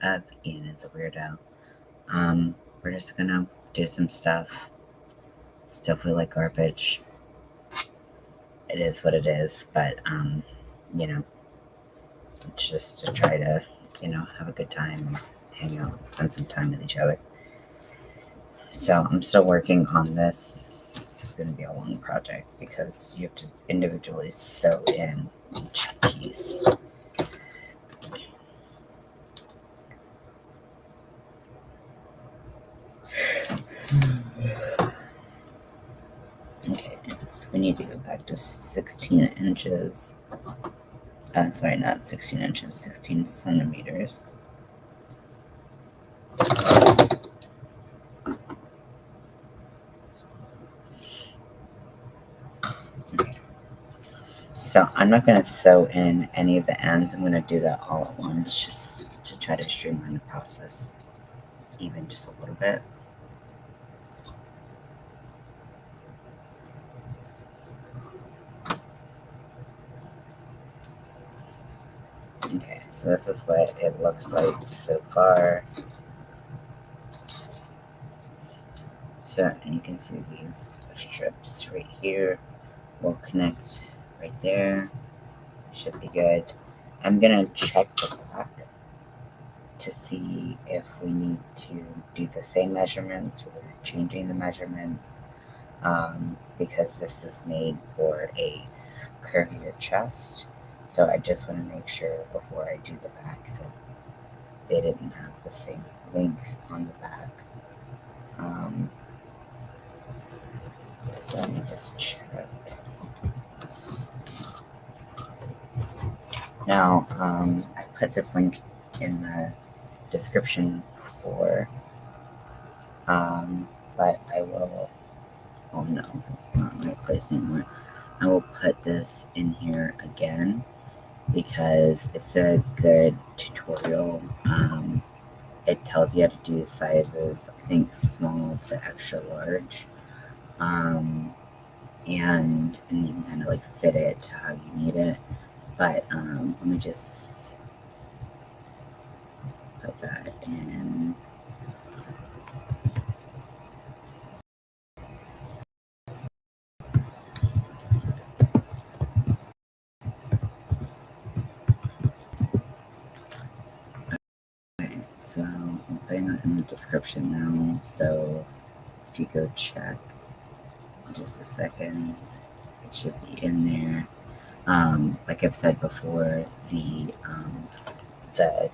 of Ian is a Weirdo. We're just gonna do some stuff. Still feel like garbage. It is what it is, but you know, it's just to try to, have a good time, hang out, spend some time with each other. So I'm still working on this. This is gonna be a long project because you have to individually sew in each piece. Okay, so we need to go back to 16 inches. Sorry, not 16 inches, 16 centimeters. Okay. So I'm not going to sew in any of the ends. I'm going to do that all at once just to try to streamline the process even just a little bit. Okay, so this is what it looks like so far. So, and you can see these strips right here will connect right there. Should be good. I'm gonna check the back to see if we need to do the same measurements or changing the measurements, because this is made for a curvier chest. So I just want to make sure before I do the back that they didn't have the same length on the back. So let me just check. Now, I put this link in the description before, but I will, oh no, it's not in my place anymore. I will put this in here again because it's a good tutorial. It tells you how to do sizes, I think small to extra large. And you can kind of like fit it to how you need it. But let me just put that in. Okay, so I'm putting that in the description now. So if you go check in just a second, it should be in there. Like I've said before, the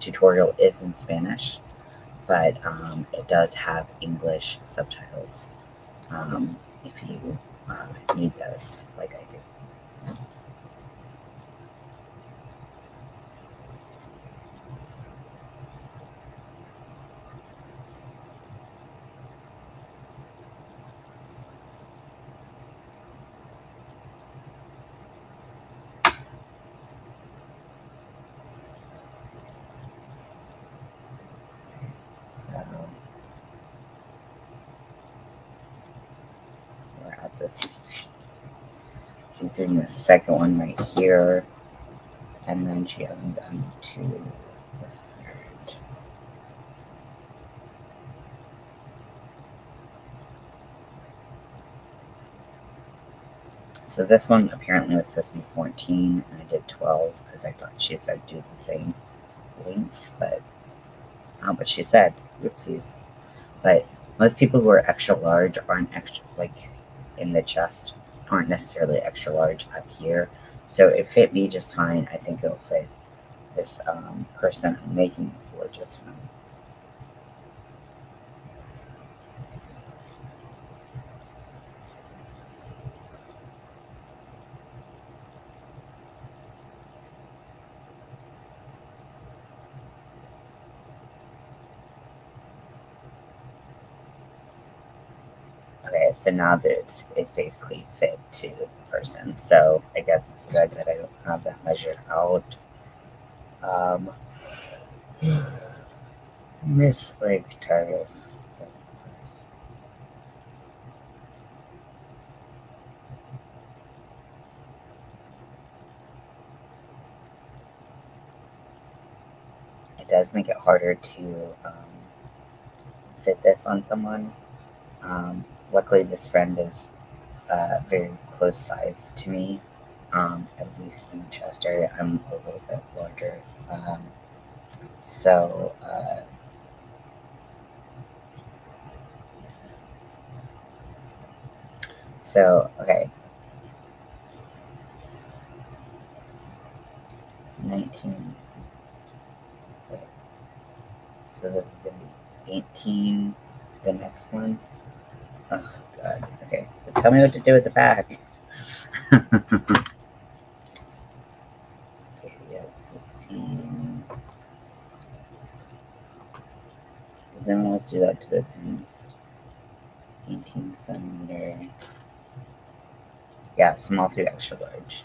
tutorial is in Spanish, but it does have English subtitles if you need those, like I do. So we're at this. She's doing the second one right here, and then she hasn't done to the third. So this one apparently was supposed to be 14, and I did 12 because I thought she said do the same length, but not what she said. Whoopsies. But most people who are extra large aren't extra, like in the chest, aren't necessarily extra large up here. So it fit me just fine. I think it'll fit this person I'm making it for just fine. Okay, so now that it's basically fit to the person. So I guess it's good that I don't have that measured out. Miss like tired. I does make it harder to fit this on someone. Luckily, this friend is very close size to me, at least in the chest area. I'm a little bit larger. Um, so, uh, okay, 19. Okay, so this is going to be 18, the next one. Oh, God. Okay, tell me what to do with the back. Okay, yes, 16. Does anyone else do that to their pins? 18 centimeter. Yeah, small through extra large.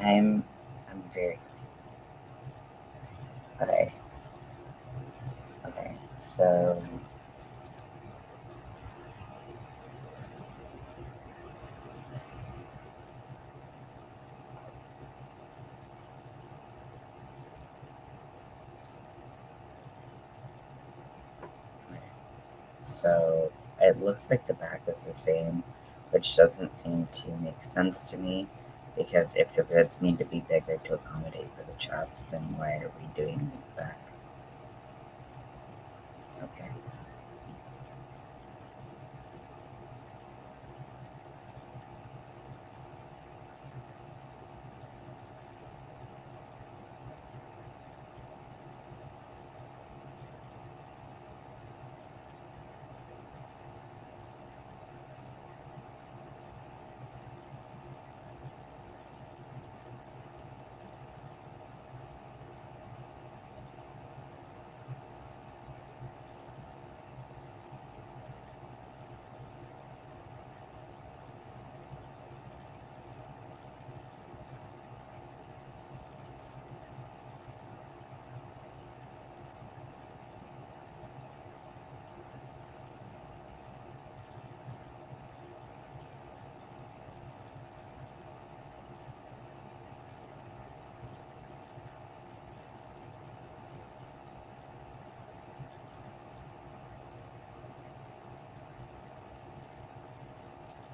I'm very okay. Okay, so so it looks like the back is the same, which doesn't seem to make sense to me because if the ribs need to be bigger to accommodate for the chest, then why are we doing the back? Okay.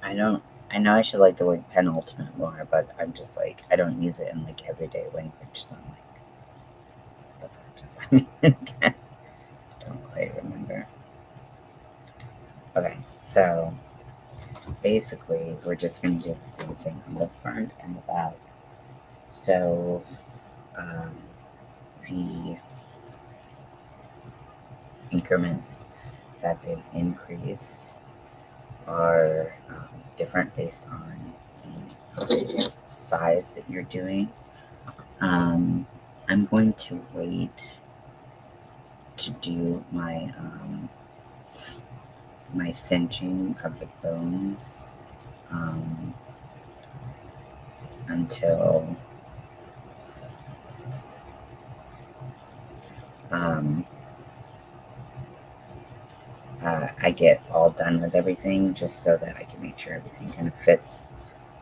I don't. I know I should like the word penultimate more, but I'm just like I don't use it in like everyday language. So I'm like, what the fuck does that mean? I don't quite remember. Okay, so basically we're just gonna do the same thing on the front and the back. So um, the increments that they increase are different based on the size that you're doing. I'm going to wait to do my cinching of the bones um, until um, I get all done with everything, just so that I can make sure everything kind of fits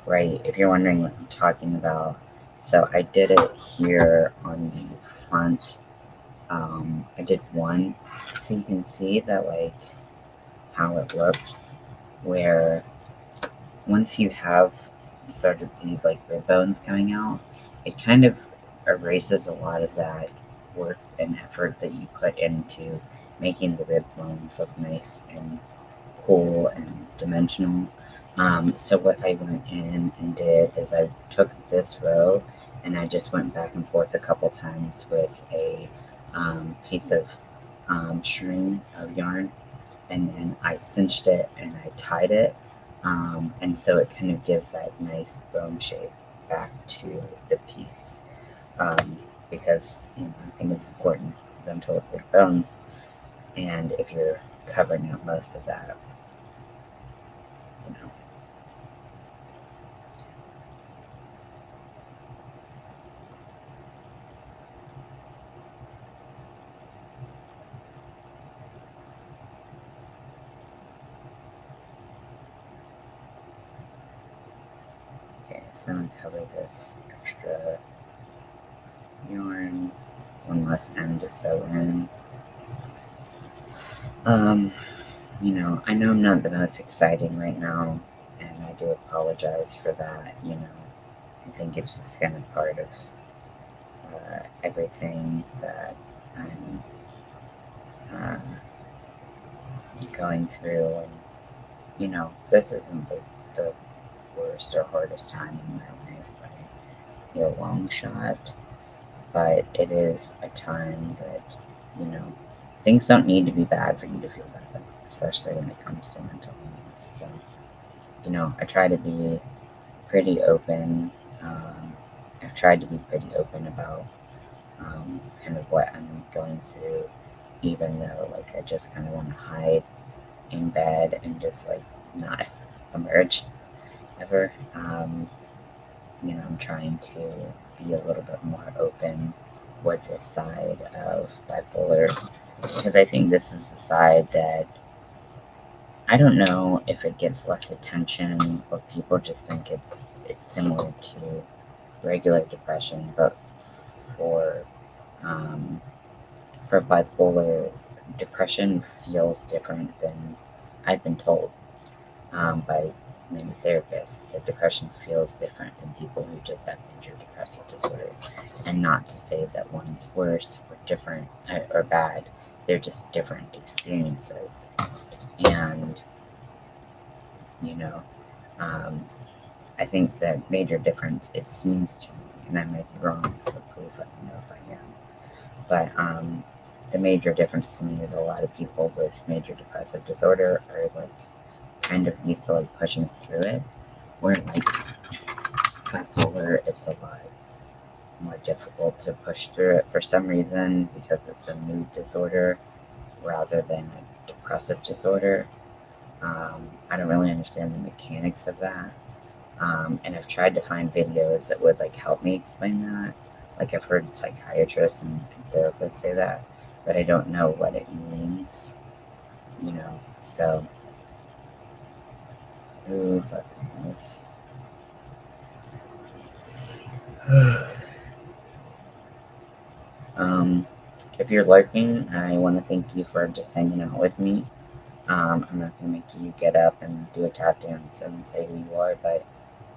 right. If you're wondering what I'm talking about, so I did it here on the front. I did one, so you can see that like how it looks, where once you have sort of these like rib bones coming out, it kind of erases a lot of that work and effort that you put into making the rib bones look nice and cool and dimensional. So what I went in and did is I took this row and I just went back and forth a couple times with a piece of string of yarn, and then I cinched it and I tied it, and so it kind of gives that nice bone shape back to the piece, um, because I think it's important for them to look like bones, and if you're covering up most of that, you know. Okay, so I'm gonna cover this extra yarn, one less end to sew in. Um, I know I'm not the most exciting right now, and I do apologize for that. I think it's just kind of part of everything that I'm going through, and this isn't the worst or hardest time in my life by a long shot, but it is a time that you know things don't need to be bad for you to feel bad, especially when it comes to mental illness. So I try to be pretty open. Um, I've tried to be pretty open about kind of what I'm going through, even though like I just kind of want to hide in bed and just like not emerge ever. I'm trying to be a little bit more open with this side of bipolar, because I think this is the side that I don't know if it gets less attention or people just think it's similar to regular depression, but for um, for bipolar, depression feels different than I've been told by many therapists. That depression feels different than people who just have major depressive disorder, and not to say that one's worse or different or bad. They're just different experiences, and you know, um, I think the major difference, it seems to me, and I might be wrong, so please let me know if I am, but the major difference to me is a lot of people with major depressive disorder are like kind of used to like pushing through it, where like bipolar is a lot more difficult to push through it for some reason because it's a mood disorder rather than a depressive disorder. I don't really understand the mechanics of that. And I've tried to find videos that would like help me explain that. Like I've heard psychiatrists and therapists say that, but I don't know what it means. So ooh, fucking this. um, if you're lurking, I want to thank you for just hanging out with me. I'm not gonna make you get up and do a tap dance and say who you are, but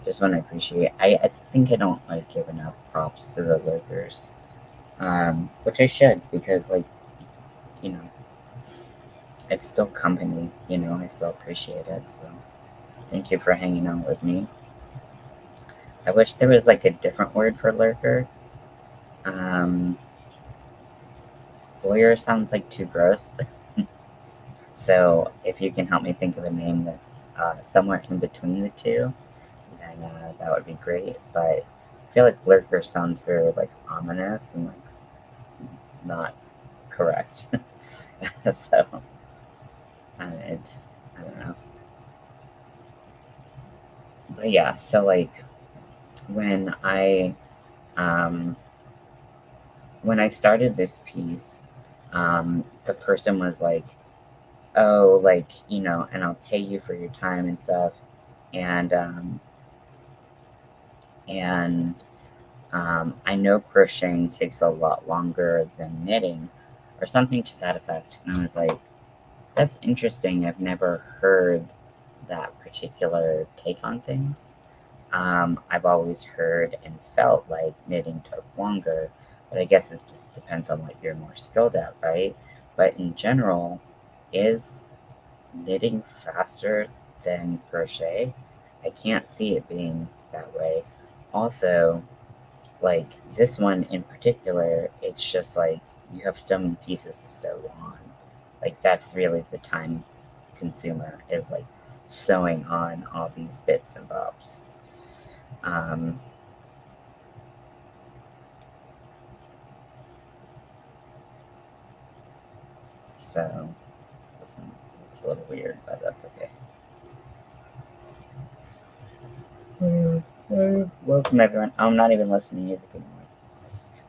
just want to appreciate. I think I don't like give enough props to the lurkers, which I should, because like you know it's still company. I still appreciate it. So thank you for hanging out with me. I wish there was like a different word for lurker. Um, Voyeur sounds like too gross. So if you can help me think of a name that's somewhere in between the two, then that would be great. But I feel like lurker sounds very like ominous and like not correct. So I don't know. But yeah, so like when I um, when I started this piece, the person was like, "Oh, like and I'll pay you for your time and stuff," and and I know crocheting takes a lot longer than knitting, or something to that effect. And I was like, "That's interesting. I've never heard that particular take on things." I've always heard and felt like knitting took longer, but I guess it just depends on what you're more skilled at, right? But in general, is knitting faster than crochet? I can't see it being that way. Also, like this one in particular, it's just like you have so many pieces to sew on. Like that's really the time consumer is like sewing on all these bits and bobs. Um, so this one looks a little weird, but that's okay. Welcome everyone. I'm not even listening to music anymore.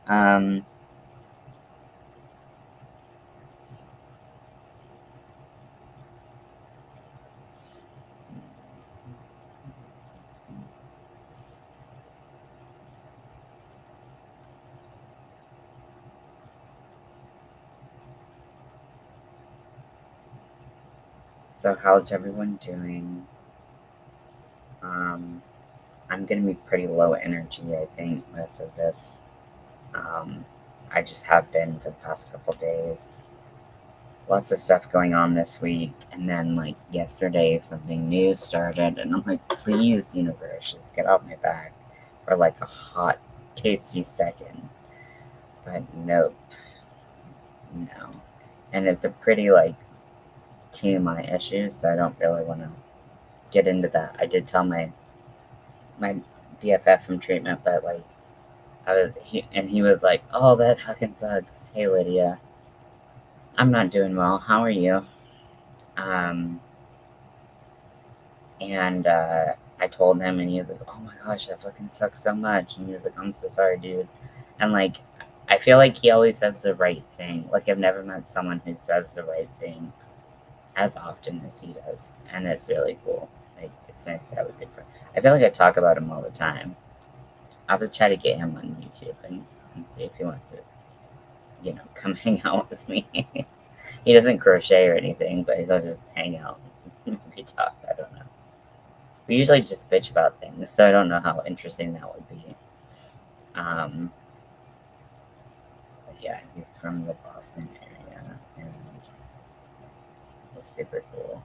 Um, so how's everyone doing? Um, I'm gonna be pretty low energy, I think, most of this. Um, I just have been for the past couple days. Lots of stuff going on this week, and then like yesterday, something new started, and I'm like, please, universe, just get off my back for like a hot, tasty second. But nope, no. And it's a pretty like TMI issue, so I don't really want to get into that. I did tell my BFF from treatment, but like he was like, "Oh, that fucking sucks." Hey, Lydia, I'm not doing well. How are you? Um, and I told him, and he was like, "Oh my gosh, that fucking sucks so much." And he was like, "I'm so sorry, dude." And like, I feel like he always says the right thing. Like, I've never met someone who says the right thing as often as he does, and it's really cool. Like, it's nice to have a good friend. I feel like I talk about him all the time. I'll have to try to get him on YouTube and see if he wants to, come hang out with me. He doesn't crochet or anything, but he'll just hang out. We talk. I don't know. We usually just bitch about things, so I don't know how interesting that would be. Um, but yeah, he's from the Boston area, and it's super cool.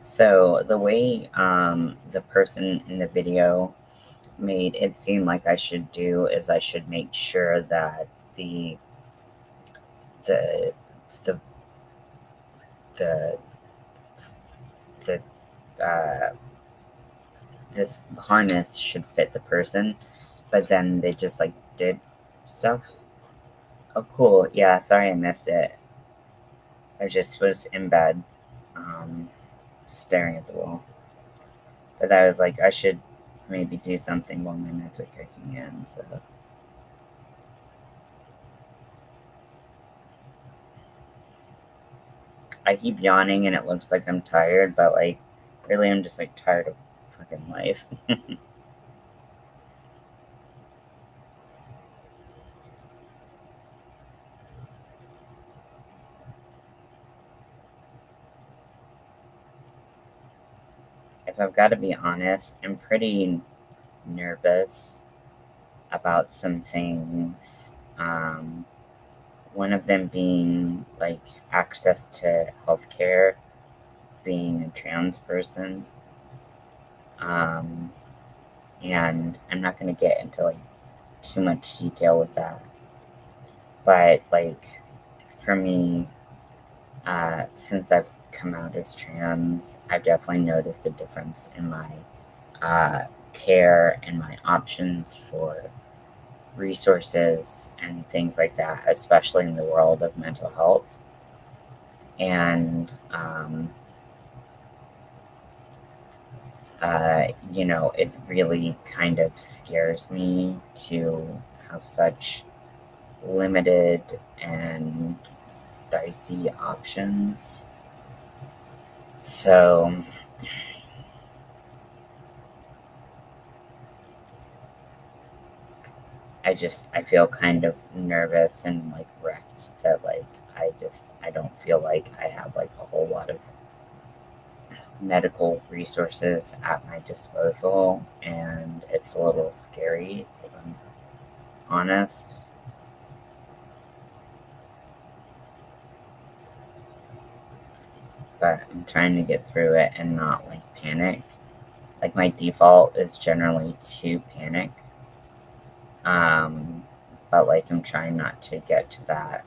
So, the way the person in the video made it seem like I should do is I should make sure that the the the the the uh, this harness should fit the person, but then they just like did stuff. Oh, cool. Yeah, sorry I missed it. I just was in bed, um, staring at the wall. But I was like, I should maybe do something while my meds are kicking in. So I keep yawning and it looks like I'm tired, but like, really, I'm just like tired of fucking life. If I've got to be honest, I'm pretty nervous about some things. One of them being like access to healthcare, being a trans person. Um, and I'm not going to get into like too much detail with that. But like for me, since I've come out as trans, I've definitely noticed a difference in my care and my options for resources and things like that, especially in the world of mental health. And, it really kind of scares me to have such limited and dicey options. So I feel kind of nervous and like wrecked that like I don't feel like I have like a whole lot of medical resources at my disposal, and it's a little scary, if I'm honest. But I'm trying to get through it and not like panic. Like my default is generally to panic. Um, but like I'm trying not to get to that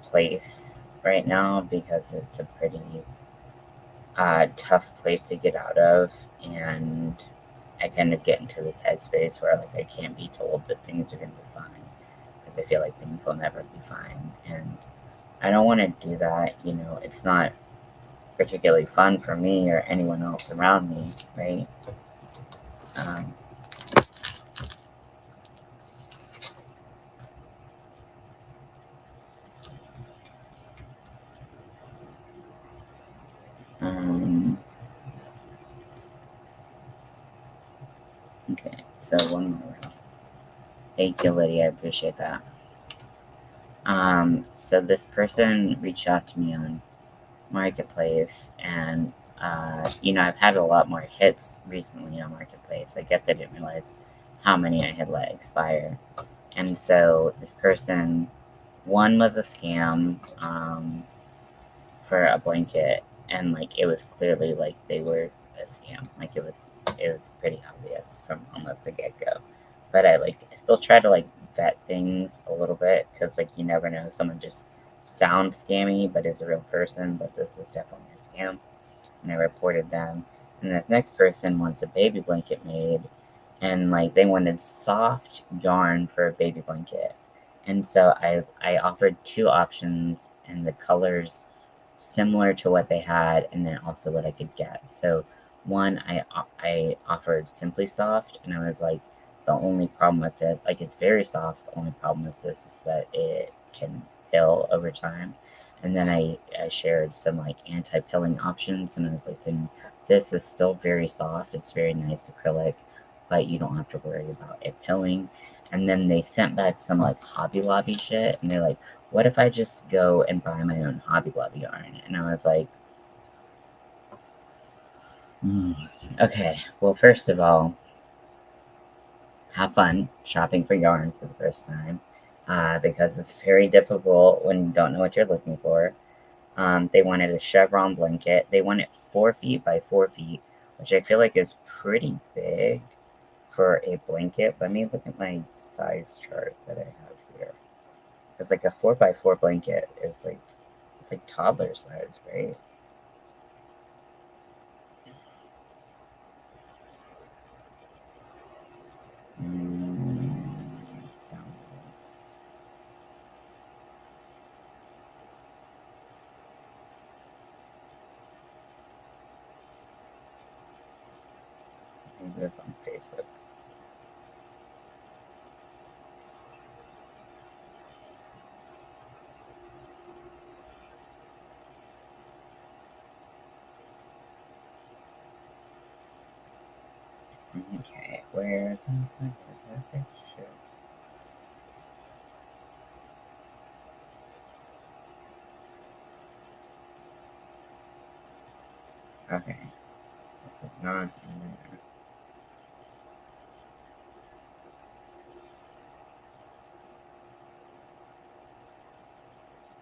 place right now because it's a pretty tough place to get out of, and I kind of get into this headspace where like I can't be told that things are gonna be fine because I feel like things will never be fine, and I don't want to do that. You know, it's not particularly fun for me or anyone else around me, right? Um, um, okay, so one more. Thank you, Lydia. I appreciate that. So this person reached out to me on Marketplace, and I've had a lot more hits recently on Marketplace. I guess I didn't realize how many I had let expire. And so this person, one was a scam for a blanket, and like it was clearly like they were a scam. Like it was pretty obvious from almost the get go. But I still try to like vet things a little bit because like you never know, someone just sounds scammy but is a real person. But this is definitely a scam, and I reported them. And this next person wants a baby blanket made, and like they wanted soft yarn for a baby blanket. And so I offered two options, and the colors similar to what they had, and then also what I could get. So one, I offered Simply Soft, and I was like, the only problem with it, like it's very soft. The only problem with this is that it can pill over time. And then I shared some like anti-pilling options, and I was like, and this is still very soft. It's very nice acrylic, but you don't have to worry about it pilling. And then they sent back some like Hobby Lobby shit, and they're like, what if I just go and buy my own Hobby Lobby yarn? And I was like, mm, okay, well, first of all, have fun shopping for yarn for the first time because it's very difficult when you don't know what you're looking for. They wanted a chevron blanket. They wanted 4 feet by 4 feet, which I feel like is pretty big for a blanket. Let me look at my size chart that I have here. It's like a 4 by 4 blanket is like it's like toddler size, right? Mm, downloads. Maybe it's on Facebook. Okay, where's the picture? Okay, it's not in there.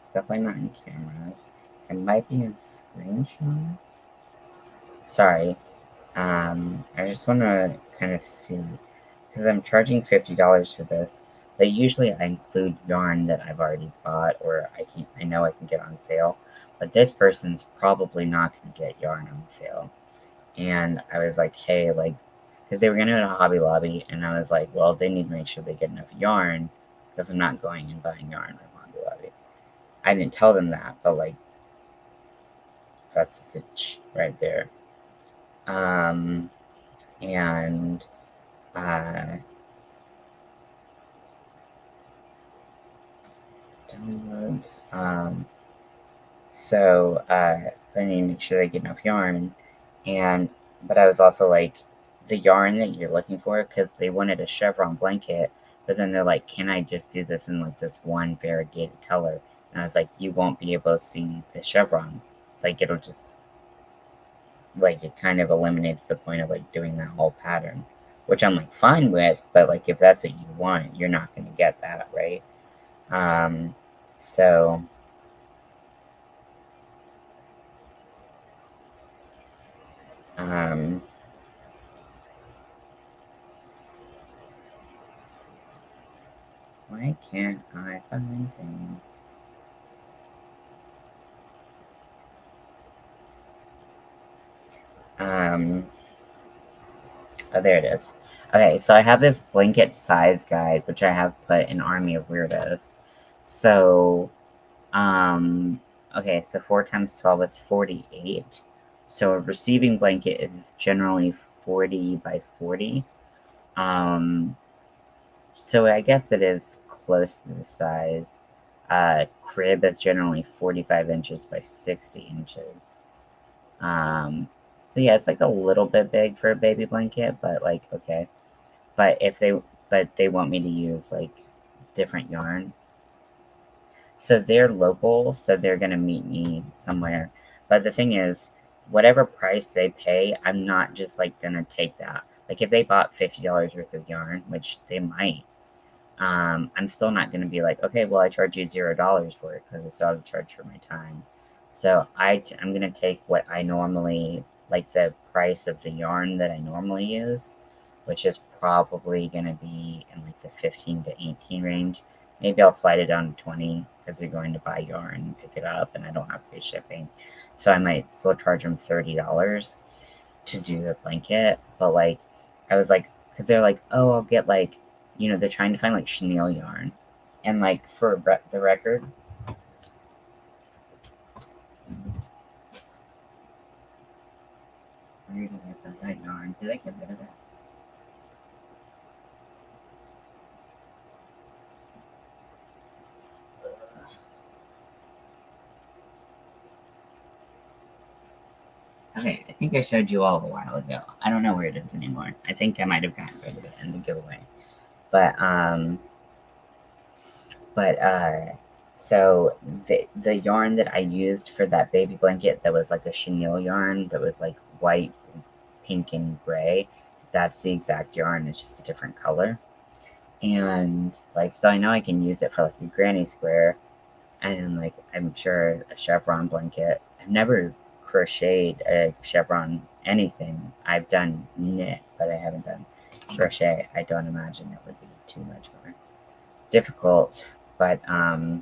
It's definitely not in cameras. It might be in screenshot. Sorry. I just want to kind of see because I'm charging $50 for this, but usually I include yarn that I've already bought or I know I can get on sale. But this person's probably not going to get yarn on sale. And I was like, hey, like, because they were going to go to Hobby Lobby, and I was like, well, they need to make sure they get enough yarn because I'm not going and buying yarn from Hobby Lobby. I didn't tell them that, but like, that's the stitch right there. Um, and uh, downloads. So I need to make sure they get enough yarn, and but I was also like, the yarn that you're looking for, because they wanted a chevron blanket, but then they're like, can I just do this in like this one variegated color? And I was like, you won't be able to see the chevron, like it'll just like, it kind of eliminates the point of, like, doing that whole pattern, which I'm, like, fine with, but, like, if that's what you want, you're not gonna get that, right? So, um, why can't I find things? Um, oh, there it is. Okay, so I have this blanket size guide, which I have put in Army of Weirdos. So, okay, so 4 times 12 is 48. So a receiving blanket is generally 40 by 40. Um, so I guess it is close to the size. Crib is generally 45 inches by 60 inches. Um, so yeah, it's like a little bit big for a baby blanket, but like, okay. But they want me to use like different yarn. So they're local, so they're gonna meet me somewhere. But the thing is, whatever price they pay, I'm not just like gonna take that. Like if they bought $50 worth of yarn, which they might, I'm still not gonna be like, okay, well I charge you $0 for it because I still have to charge for my time. So I'm gonna take what I normally like the price of the yarn that I normally use, which is probably gonna be in like the 15 to 18 range. Maybe I'll slide it down to 20 because they're going to buy yarn and pick it up, and I don't have to pay shipping. So I might still charge them $30 to do the blanket. But like, I was like, because they're like, oh, I'll get like, they're trying to find like chenille yarn, and like for the record, where did I put that yarn? Did I get rid of it? Okay, I think I showed you all a while ago. I don't know where it is anymore. I think I might have gotten rid of it in the giveaway. But so the yarn that I used for that baby blanket that was like a chenille yarn that was like white, pink, and gray, that's the exact yarn. It's just a different color. And like, so I know I can use it for like a granny square, and like I'm sure a chevron blanket. I've never crocheted a chevron anything. I've done knit, but I haven't done crochet. I don't imagine it would be too much more difficult. But and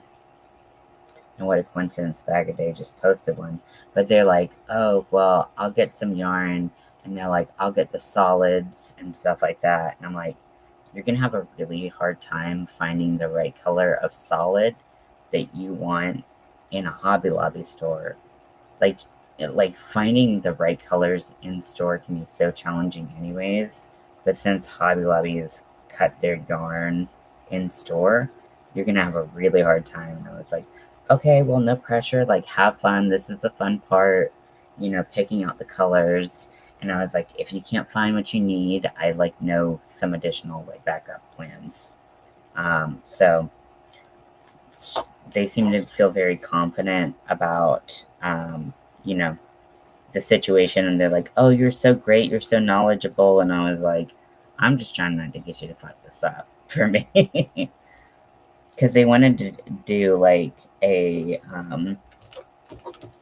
what a coincidence, Bag a Day just posted one. But they're like, oh well, I'll get some yarn, and they're like, I'll get the solids and stuff like that. And I'm like, you're gonna have a really hard time finding the right color of solid that you want in a Hobby Lobby store. Like, like finding the right colors in store can be so challenging, anyways. But since Hobby Lobby has cut their yarn in store, you're gonna have a really hard time. And I was like, okay, well, no pressure. Like, have fun. This is the fun part. Picking out the colors. And I was like, if you can't find what you need, I like know some additional like backup plans. So they seem to feel very confident about, you know, the situation, and they're like, "Oh, you're so great, you're so knowledgeable," and I was like, "I'm just trying not to get you to fuck this up for me," because they wanted to do like a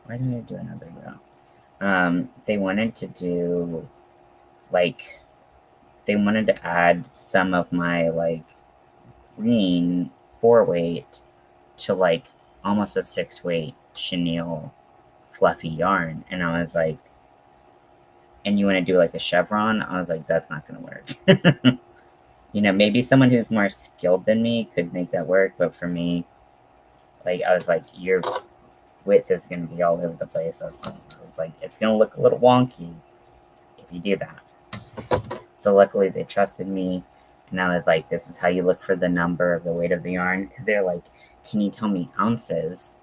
why did I do another row? They wanted to do like they wanted to add some of my like green 4-weight to like almost a 6-weight chenille fluffy yarn, and I was like, and you want to do like a chevron? I was like, that's not gonna work. Maybe someone who's more skilled than me could make that work, but for me, like, I was like, your width is gonna be all over the place. I was like, it's gonna look a little wonky if you do that. So luckily they trusted me, and I was like, this is how you look for the number of the weight of the yarn, because they're like, can you tell me ounces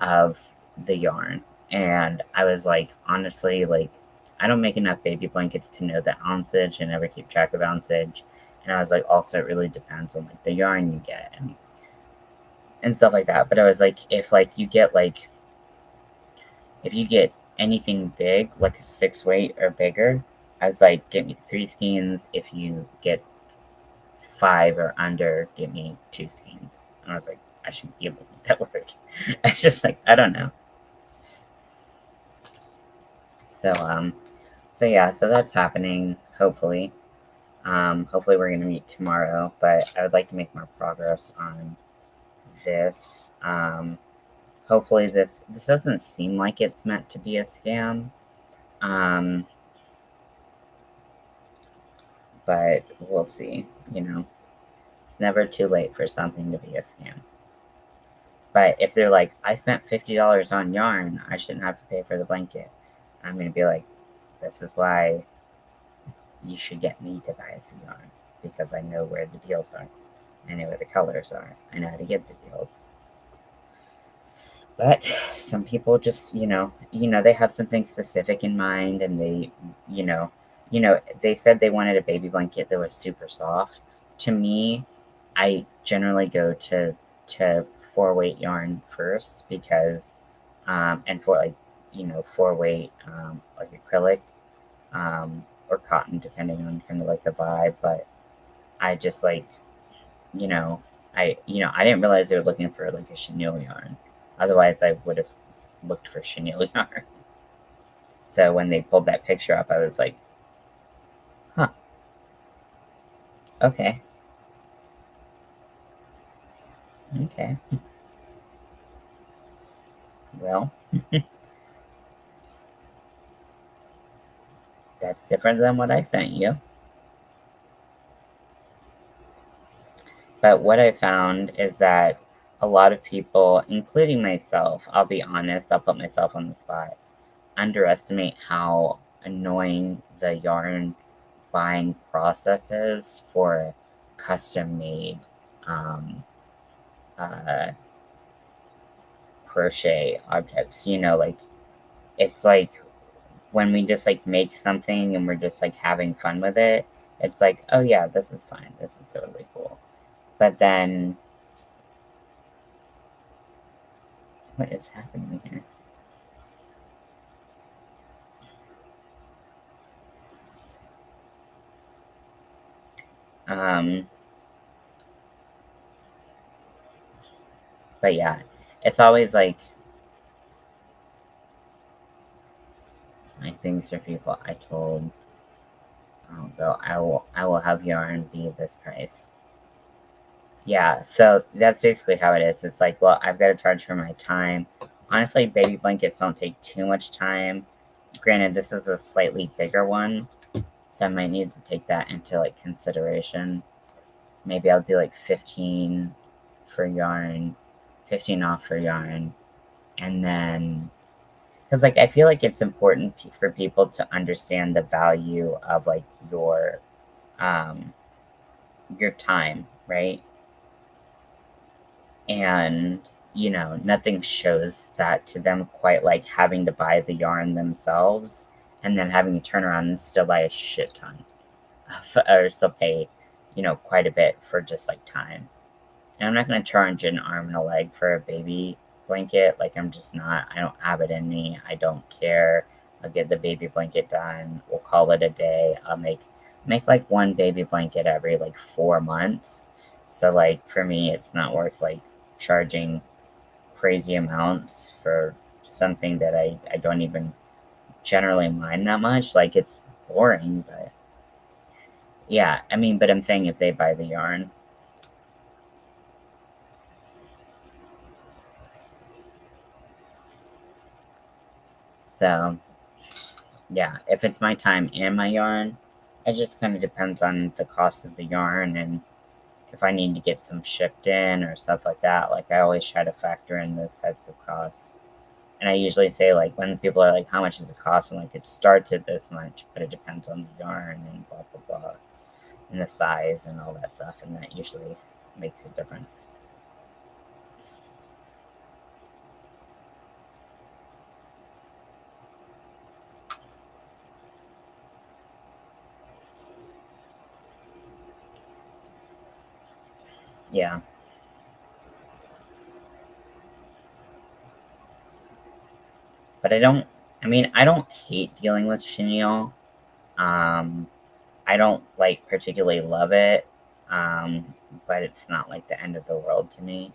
of the yarn? And I was like, honestly, like, I don't make enough baby blankets to know the ounceage and never keep track of ounceage. And I was like, also, it really depends on like the yarn you get and stuff like that. But I was like, if you get anything big, like a 6 weight or bigger, I was like, get me 3 skeins. If you get 5 or under, give me 2 skeins. And I was like, I should be able to make that work. It's just like, I don't know. So, yeah, so that's happening, hopefully. Hopefully we're gonna meet tomorrow, but I would like to make more progress on this. Hopefully this doesn't seem like it's meant to be a scam. But we'll see, you know. It's never too late for something to be a scam. But if they're like, I spent $50 on yarn, I shouldn't have to pay for the blanket. I'm gonna be like, this is why you should get me to buy the yarn, because I know where the deals are. I know where the colors are. I know how to get the deals. But some people just, they have something specific in mind, and they, you know, they said they wanted a baby blanket that was super soft. To me, I generally go to 4 weight yarn first because, and for like, 4 weight, like acrylic, or cotton, depending on kind of like the vibe. But I just like, you know, I didn't realize they were looking for like a chenille yarn. Otherwise, I would have looked for chenille yarn. So when they pulled that picture up, I was like, huh, okay, okay. Well, that's different than what I sent you. But what I found is that a lot of people, including myself, I'll be honest, I'll put myself on the spot, underestimate how annoying the yarn buying process is for custom made, um, uh, crochet objects. Like, it's like when we just like make something and we're just like having fun with it, it's like, oh yeah, this is fine. This is totally cool. But then, what is happening here? Um, but yeah, it's always like my things for people. I told, oh, go, I will have yarn be this price. Yeah, so that's basically how it is. It's like, well, I've got to charge for my time. Honestly, baby blankets don't take too much time. Granted, this is a slightly bigger one, so I might need to take that into like consideration. Maybe I'll do like 15 for yarn, 15 off for yarn, and then because like I feel like it's important for people to understand the value of like um your time, right? And nothing shows that to them quite like having to buy the yarn themselves and then having to turn around and still buy a shit ton or still pay quite a bit for just like time. And I'm not going to charge an arm and a leg for a baby blanket. Like, I'm just not. I don't have it in me. I don't care. I'll get the baby blanket done. We'll call it a day. I'll make like one baby blanket every like 4 months. So like for me, it's not worth like charging crazy amounts for something that I don't even generally mind that much. Like, it's boring, but yeah, I mean, but I'm saying if they buy the yarn. So yeah, if it's my time and my yarn, it just kind of depends on the cost of the yarn and if I need to get some shipped in or stuff like that. Like, I always try to factor in those types of costs. And I usually say, like, when people are like, how much does it cost? I'm like, it starts at this much, but it depends on the yarn and blah, blah, blah, and the size and all that stuff. And that usually makes a difference. Yeah. But I don't I mean, I don't hate dealing with chenille. Um, I don't like particularly love it, but it's not like the end of the world to me.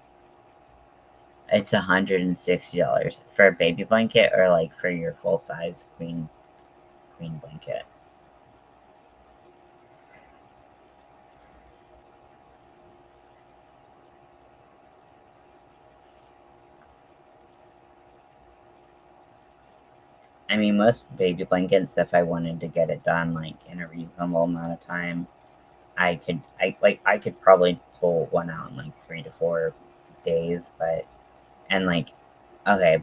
It's $160 for a baby blanket or like for your full size queen blanket. I mean, most baby blankets, if I wanted to get it done like in a reasonable amount of time, I could probably pull one out in like 3 to 4 days, but and like okay,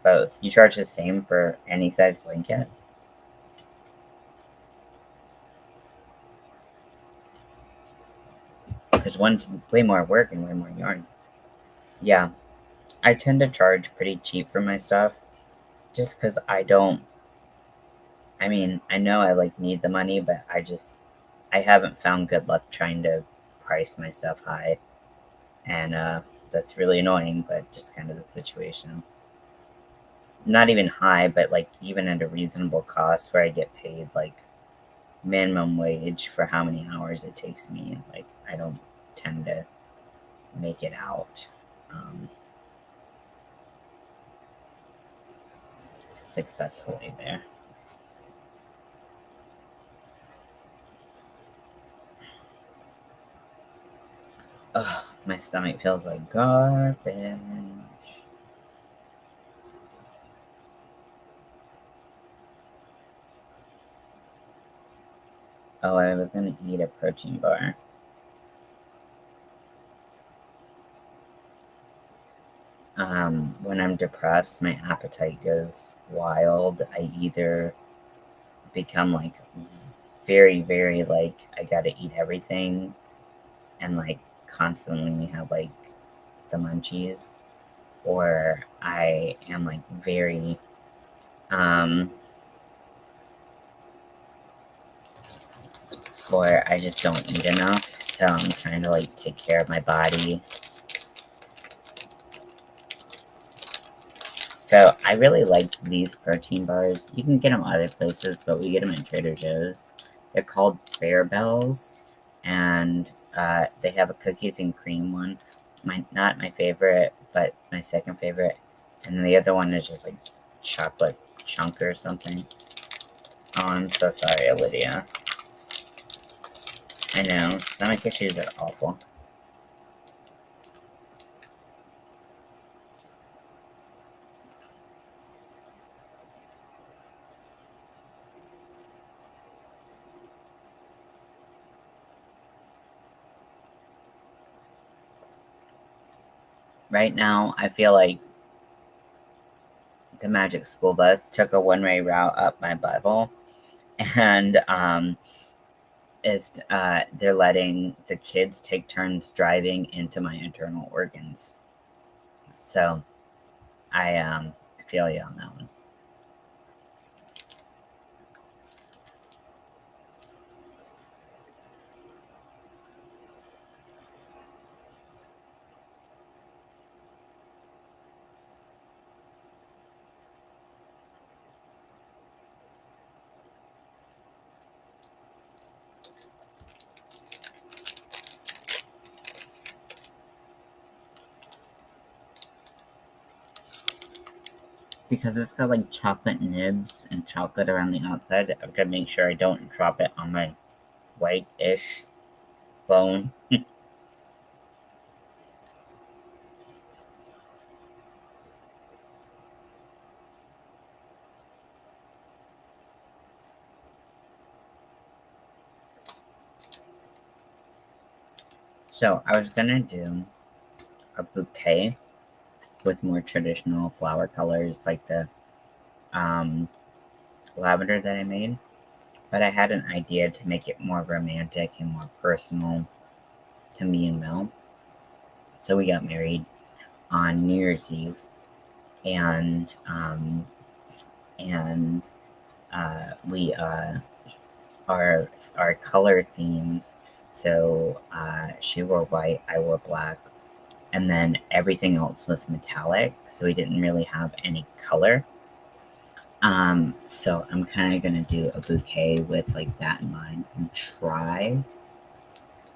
both. You charge the same for any size blanket? Because one's way more work and way more yarn. Yeah, I tend to charge pretty cheap for my stuff just because I don't. I mean, I know I like need the money, but I haven't found good luck trying to price my stuff high, and that's really annoying. But just kind of the situation. Not even high, but like even at a reasonable cost where I get paid like minimum wage for how many hours it takes me. Like I don't tend to make it out um, successfully there. Ugh, my stomach feels like garbage. Oh, I was gonna eat a protein bar. When I'm depressed, my appetite goes wild. I either become like very, very like I gotta eat everything and like constantly have like the munchies, or I am like very um or I just don't eat enough. So I'm trying to like take care of my body. So I really like these protein bars. You can get them other places, but we get them at Trader Joe's. They're called Bear Bells, and they have a cookies and cream one. Not my favorite, but my second favorite. And then the other one is just like chocolate chunk or something. Oh, I'm so sorry, Olivia. I know, stomach issues are awful. Right now, I feel like the Magic School Bus took a one-way route up my butthole, and they're letting the kids take turns driving into my internal organs. So I feel you on that one. Because it's got like chocolate nibs and chocolate around the outside, I've got to make sure I don't drop it on my white-ish bone. So I was gonna do a bouquet with more traditional flower colors, like the um, lavender that I made. But I had an idea to make it more romantic and more personal to me and Mel. So we got married on New Year's Eve, and and we our color themes. So she wore white, I wore black, and then everything else was metallic. So we didn't really have any color. So I'm kind of gonna do a bouquet with like that in mind and try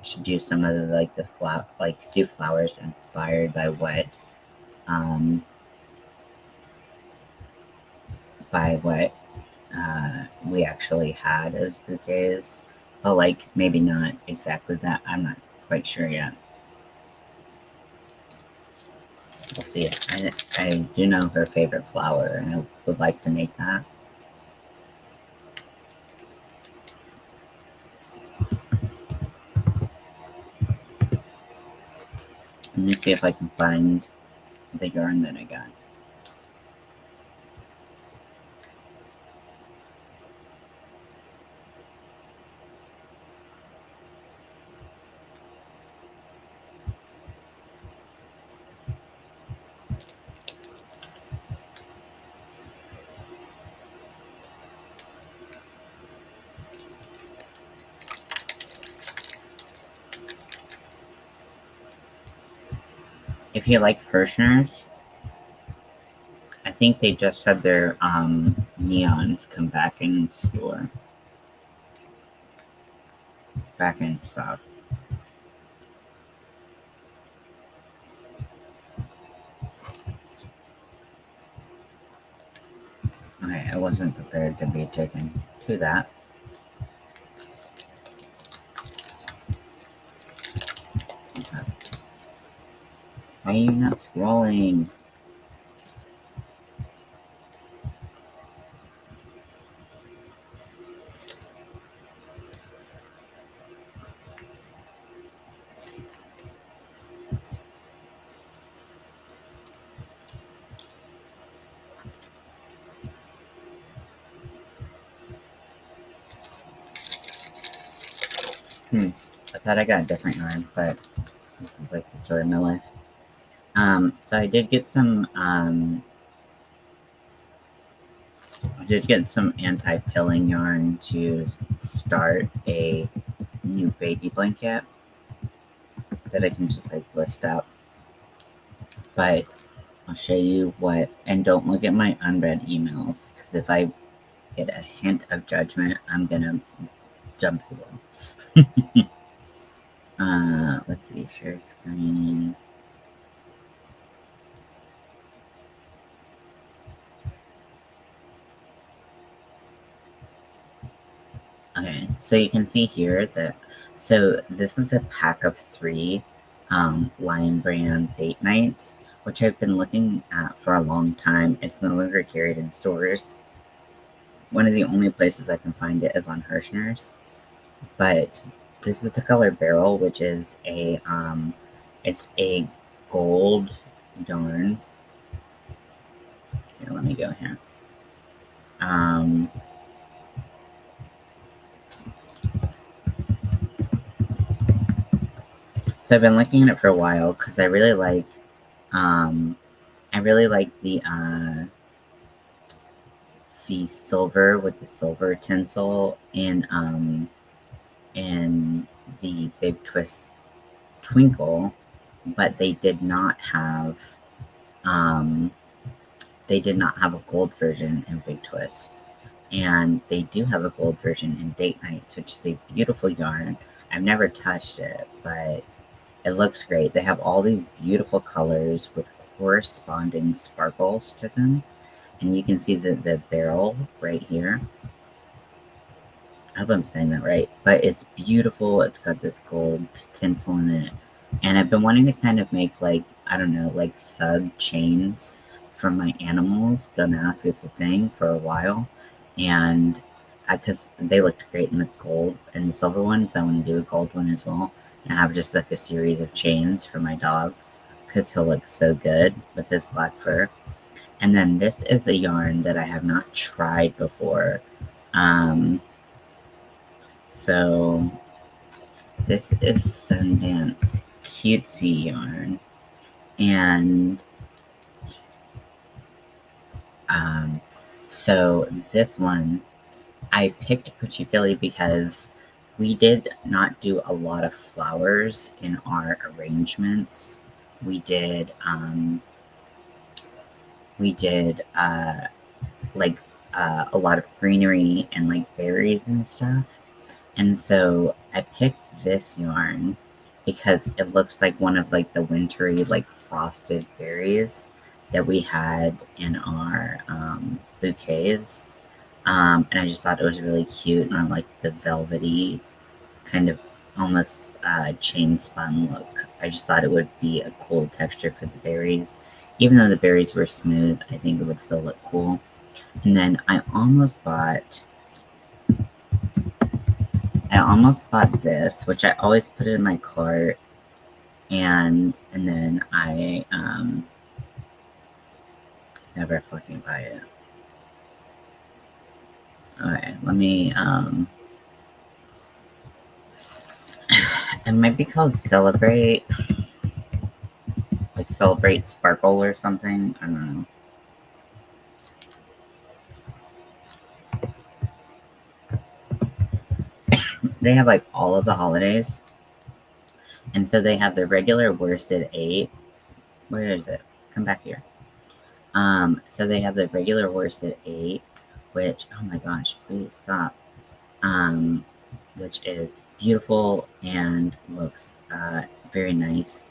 to do some of the like the do flowers inspired um by what we actually had as bouquets, but like maybe not exactly that. I'm not quite sure yet. We'll see. I do know her favorite flower, and I would like to make that. Let me see if I can find the yarn that I got. If you like Hirschner's, I think they just had their neons come back in store, back in stock. Okay, I wasn't prepared to be taken to that. Okay. Why are you not scrolling? I thought I got a different yarn, but this is like the story of my life. So I did get some anti-pilling yarn to start a new baby blanket that I can just like list out. But I'll show you what, and don't look at my unread emails, because if I get a hint of judgment, I'm gonna jump you. Let's see, share screen. Okay, so you can see here that, so this is a pack of 3 Lion Brand date nights, which I've been looking at for a long time. It's no longer carried in stores. One of the only places I can find it is on Hirschner's, but this is the color Beryl, which is it's a gold yarn. Here, let me go here. So I've been looking at it for a while because I really like the silver with the silver tinsel and the big twist twinkle, but they did not have a gold version in Big Twist. And they do have a gold version in Date Nights, which is a beautiful yarn. I've never touched it, but it looks great. They have all these beautiful colors with corresponding sparkles to them. And you can see the barrel right here. I hope I'm saying that right. But it's beautiful. It's got this gold tinsel in it. And I've been wanting to kind of make like, I don't know, like thug chains for my animals. Don't ask, it's a thing for a while. And because they looked great in the gold and the silver one, so I want to do a gold one as well. And have just like a series of chains for my dog because he'll look so good with his black fur. And then this is a yarn that I have not tried before. So this is Sundance Cutesy yarn. And so this one I picked particularly because we did not do a lot of flowers in our arrangements. We did like a lot of greenery and like berries and stuff. And so I picked this yarn because it looks like one of like the wintry like frosted berries that we had in our bouquets. And I just thought it was really cute, and I like the velvety kind of almost chain spun look. I just thought it would be a cool texture for the berries. Even though the berries were smooth, I think it would still look cool. And then I almost bought this, which I always put it in my cart, and then I never fucking buy it. Okay, let me it might be called Celebrate, like Celebrate Sparkle or something. I don't know. They have like all of the holidays, and so they have the regular worsted 8. Where is it? Come back here. So they have the regular worsted 8, which, oh my gosh, please stop. Which is beautiful and looks very nice.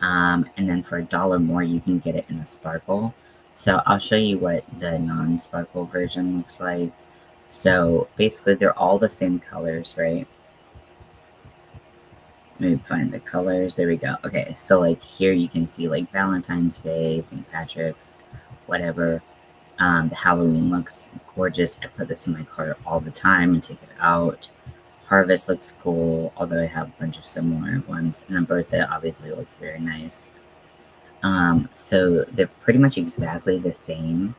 And then for $1 more, you can get it in a sparkle. So I'll show you what the non-sparkle version looks like. So basically, they're all the same colors, right? Let me find the colors. There we go. Okay, so like here you can see like Valentine's Day, St. Patrick's, whatever. The Halloween looks gorgeous. I put this in my cart all the time and take it out. Harvest looks cool, although I have a bunch of similar ones. And then Birthday obviously looks very nice. So they're pretty much exactly the same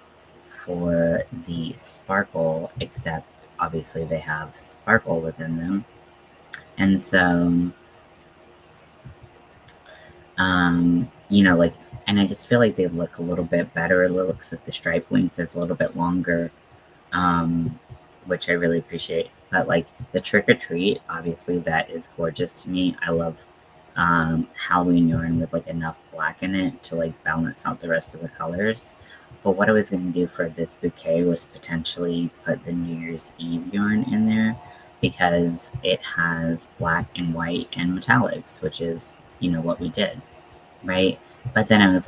for the sparkle, except obviously they have sparkle within them. And so, like, and I just feel like they look a little bit better. It looks like the stripe length is a little bit longer, which I really appreciate. But like the Trick or Treat, obviously that is gorgeous to me. I love Halloween yarn with like enough black in it to like balance out the rest of the colors. But what I was going to do for this bouquet was potentially put the New Year's Eve yarn in there, because it has black and white and metallics, which is, what we did, right? But then I was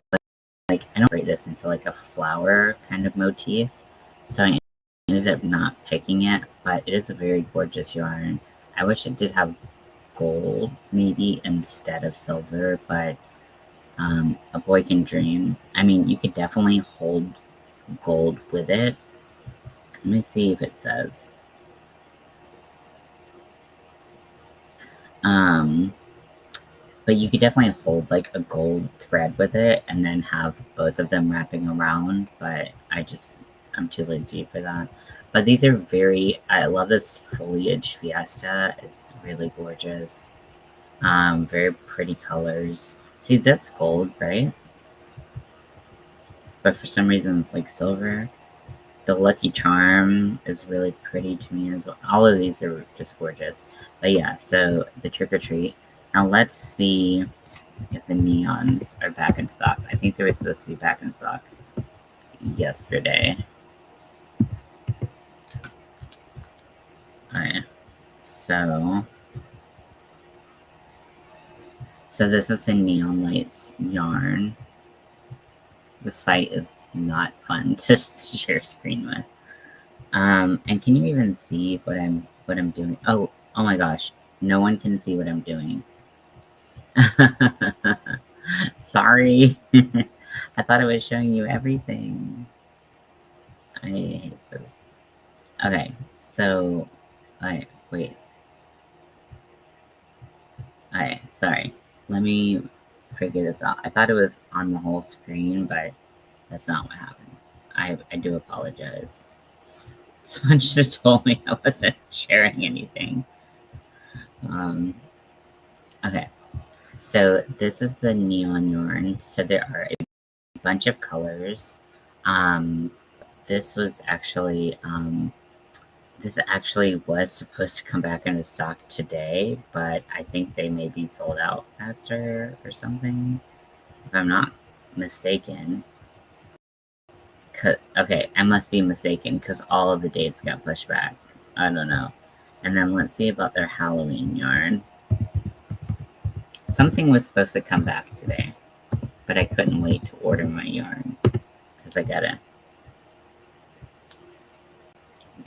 like, I don't break this into like a flower kind of motif. So I ended up not picking it, but it is a very gorgeous yarn. I wish it did have gold maybe instead of silver, but a boy can dream. I mean, you could definitely hold gold with it. Let me see if it says. But you could definitely hold like a gold thread with it and then have both of them wrapping around, but I'm too lazy for that. But these are I love this foliage fiesta. It's really gorgeous. Very pretty colors. See, that's gold, right? But for some reason it's like silver. The Lucky Charm is really pretty to me as well. All of these are just gorgeous. But yeah, so the Trick or Treat. Now let's see if the neons are back in stock. I think they were supposed to be back in stock yesterday. Alright, so this is the Neon Lights yarn. The site is not fun to share screen with. And can you even see what I'm doing? Oh my gosh, no one can see what I'm doing. Sorry. I thought I was showing you everything. I hate this. Okay, so, wait. Alright, sorry. Let me figure this out. I thought it was on the whole screen, but that's not what happened. I do apologize. Someone should have told me I wasn't sharing anything. Okay. So this is the neon yarn. So there are a bunch of colors. This was actually was supposed to come back into stock today, but I think they may be sold out faster or something, if I'm not mistaken. Okay, I must be mistaken because all of the dates got pushed back. I don't know. And then let's see about their Halloween yarn. Something was supposed to come back today, but I couldn't wait to order my yarn because I gotta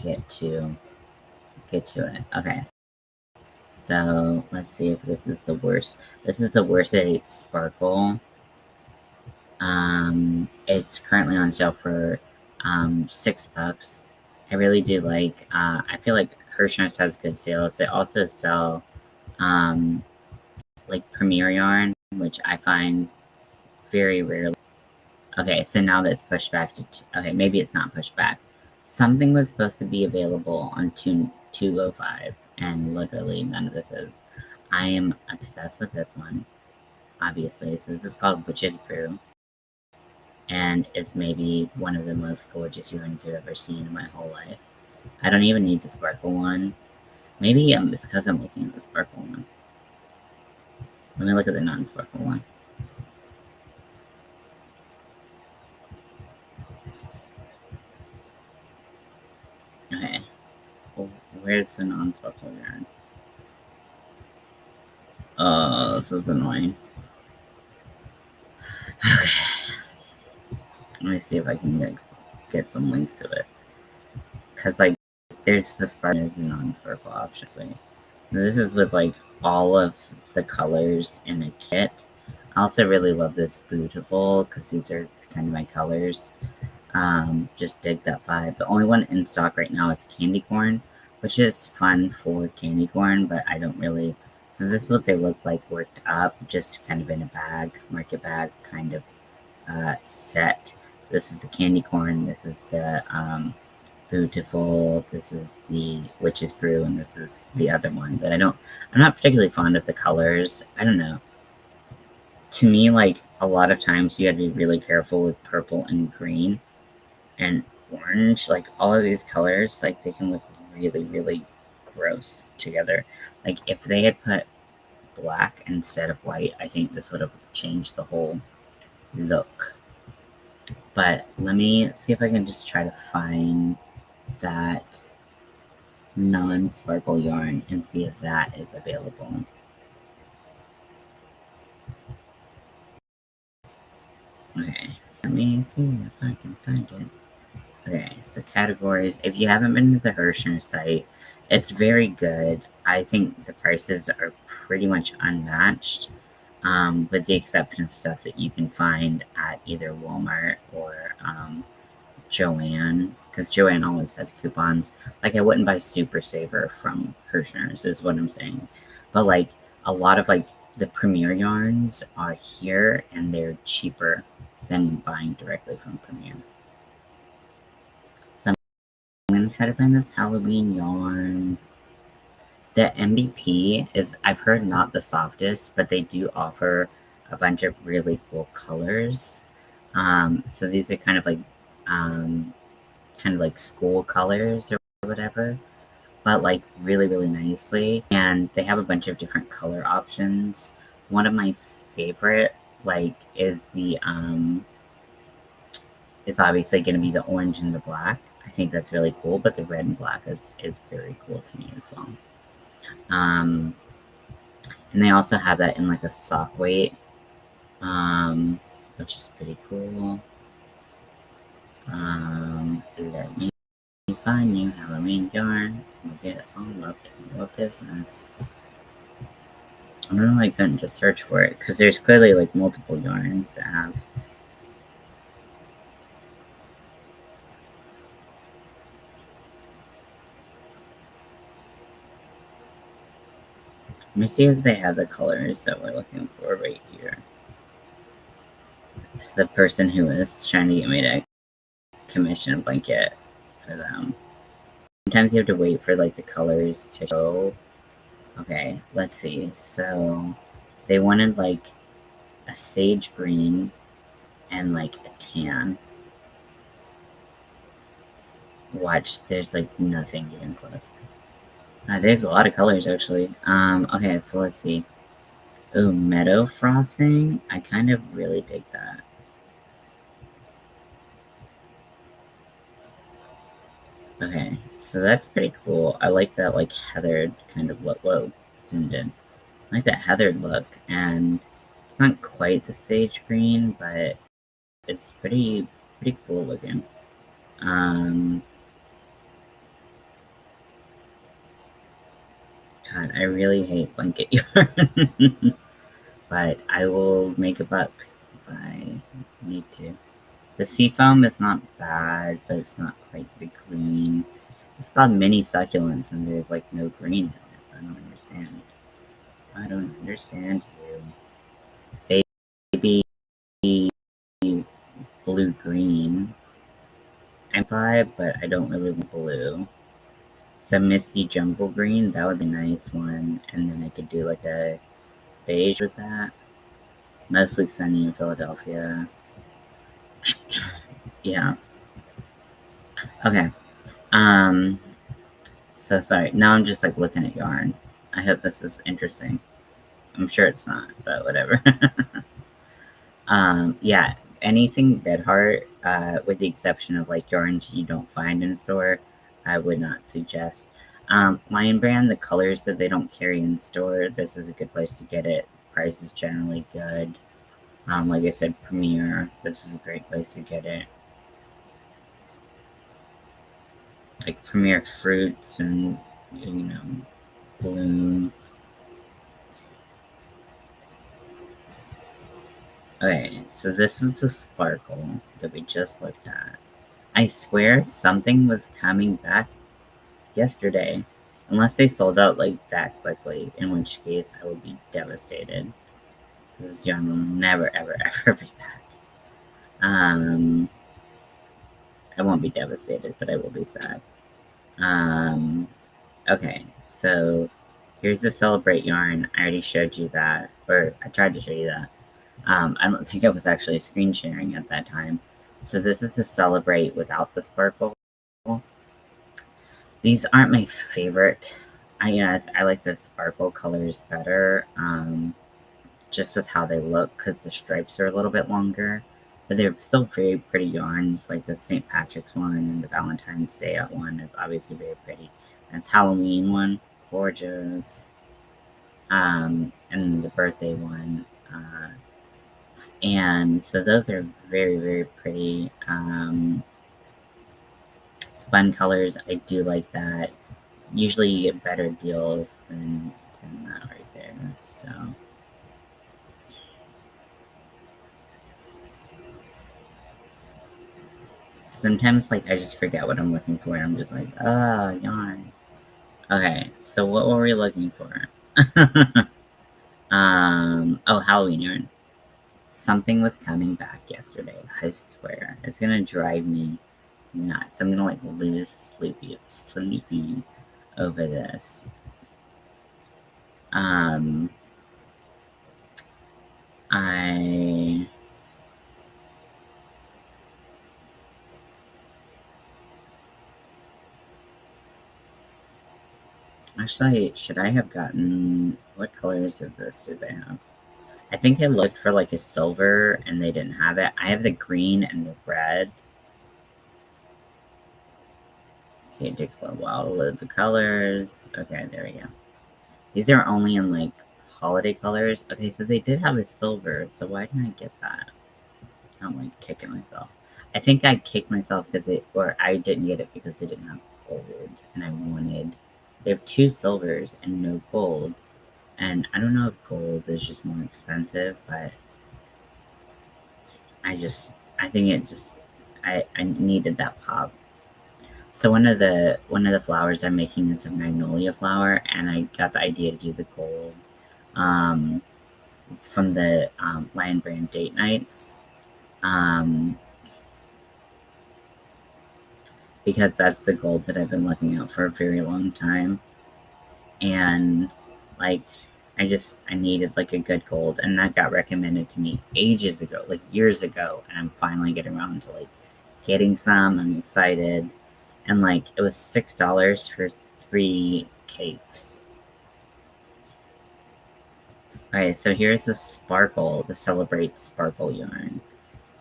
get to it. Okay. So let's see if this is the worst. This is the worsted sparkle. It's currently on sale for $6. I really do like. I feel like Hirschner's has good sales. They also sell like Premier yarn, which I find very rarely. Okay, so now that's pushed back to. Okay, maybe it's not pushed back. Something was supposed to be available on 205, and literally none of this is. I am obsessed with this one, obviously. So this is called Witch's Brew, and it's maybe one of the most gorgeous yarns I've ever seen in my whole life. I don't even need the sparkle one. Maybe it's because I'm looking at the sparkle one. Let me look at the non-sparkle one. Okay. Well, where's the non-sparkle yarn? Oh, this is annoying. Okay. Let me see if I can get some links to it. Because, like, there's the sparkle, there's the non-sparkle option. So this is with, like, all of the colors in a kit. I also really love this Beautiful, because these are kind of my colors. Just dig that vibe. The only one in stock right now is Candy Corn, which is fun for candy corn, but I don't really. So this is what they look like worked up, just kind of in a bag, market bag kind of set. This is the candy corn. This is the Beautiful. This is the Witch's Brew, and this is the other one. But I'm not particularly fond of the colors. I don't know. To me, like a lot of times, you got to be really careful with purple and green and orange. Like all of these colors, like they can look really, really gross together. Like if they had put black instead of white, I think this would have changed the whole look. But let me see if I can just try to find that non-sparkle yarn and see if that is available. Okay, let me see if I can find it. Okay, so categories. If you haven't been to the Hirschner site, it's very good. I think the prices are pretty much unmatched, with the exception of stuff that you can find at either Walmart or Joann, because Joann always has coupons. Like, I wouldn't buy Super Saver from Hirschner's, is what I'm saying. But, like, a lot of, like, the Premier yarns are here, and they're cheaper than buying directly from Premier. So I'm going to try to find this Halloween yarn. The MVP is, I've heard, not the softest, but they do offer a bunch of really cool colors. So these are kind of like school colors or whatever, but like really, really nicely. And they have a bunch of different color options. One of my favorite, like, is it's obviously going to be the orange and the black. I think that's really cool, but the red and black is very cool to me as well. And they also have that in like a sock weight, which is pretty cool. Let me find new Halloween yarn. We'll get all up in your business. I don't know why I couldn't just search for it, because there's clearly like multiple yarns that have. Let me see if they have the colors that we're looking for right here. The person who is trying to get me to commission a blanket for them. Sometimes you have to wait for like the colors to show. Okay, let's see. So they wanted like a sage green and like a tan. Watch, there's like nothing even close. There's a lot of colors actually. Okay, so let's see. Ooh, meadow frosting. I kind of really dig that. So that's pretty cool. I like that like heathered kind of look. Whoa, zoomed in. I like that heathered look, and it's not quite the sage green, but it's pretty cool looking. God, I really hate blanket yarn, but I will make a buck if I need to. The seafoam is not bad, but it's not quite the green. It's called mini succulents, and there's like no green in it. I don't understand. I don't understand you. Baby blue green. I'm vibe, but I don't really want blue. Some misty jungle green, that would be a nice one. And then I could do like a beige with that. Mostly sunny in Philadelphia. Yeah. Okay. Um. So sorry. Now I'm just like looking at yarn. I hope this is interesting. I'm sure it's not, but whatever. Yeah. Anything Bedheart, with the exception of like yarns you don't find in store, I would not suggest. Lion Brand, the colors that they don't carry in store, this is a good place to get it. Price is generally good. Like I said, Premier, this is a great place to get it. Like Premier Fruits and, Bloom. Okay, so this is the sparkle that we just looked at. I swear something was coming back yesterday. Unless they sold out like that quickly, in which case I would be devastated. This yarn will never, ever, ever be back. I won't be devastated, but I will be sad. Okay, so here's the Celebrate yarn. I already showed you that, or I tried to show you that. I don't think I was actually screen sharing at that time. So this is the Celebrate without the sparkle. These aren't my favorite. I like the sparkle colors better, just with how they look, because the stripes are a little bit longer. But they're still very pretty yarns, like the St. Patrick's one and the Valentine's Day one is obviously very pretty. And this Halloween one, gorgeous. And the birthday one. And so those are very, very pretty. Spun colors, I do like that. Usually you get better deals than that right there. So sometimes like I just forget what I'm looking for and I'm just like, oh, yarn. Okay, so what were we looking for? Oh, Halloween yarn. Something was coming back yesterday, I swear. It's gonna drive me nuts. I'm gonna like lose sleepy over this. I actually, should I have gotten, what colors of this do they have? I think I looked for like a silver and they didn't have it. I have the green and the red. See, it takes a little while to load the colors. Okay, there we go. These are only in like holiday colors. Okay, so they did have a silver, so why didn't I get that? I'm like kicking myself. I think I kicked myself or I didn't get it because they didn't have gold, and I wanted. They have 2 silvers and no gold, and I don't know if gold is just more expensive, but I think I needed that pop. So one of the flowers I'm making is a magnolia flower, and I got the idea to do the gold from the Lion Brand date nights. Because that's the gold that I've been looking at for a very long time. And like I needed like a good gold, and that got recommended to me ages ago, like years ago, and I'm finally getting around to like getting some. I'm excited. And like it was $6 for 3 cakes. Alright, so here's the sparkle, the Celebrate Sparkle yarn.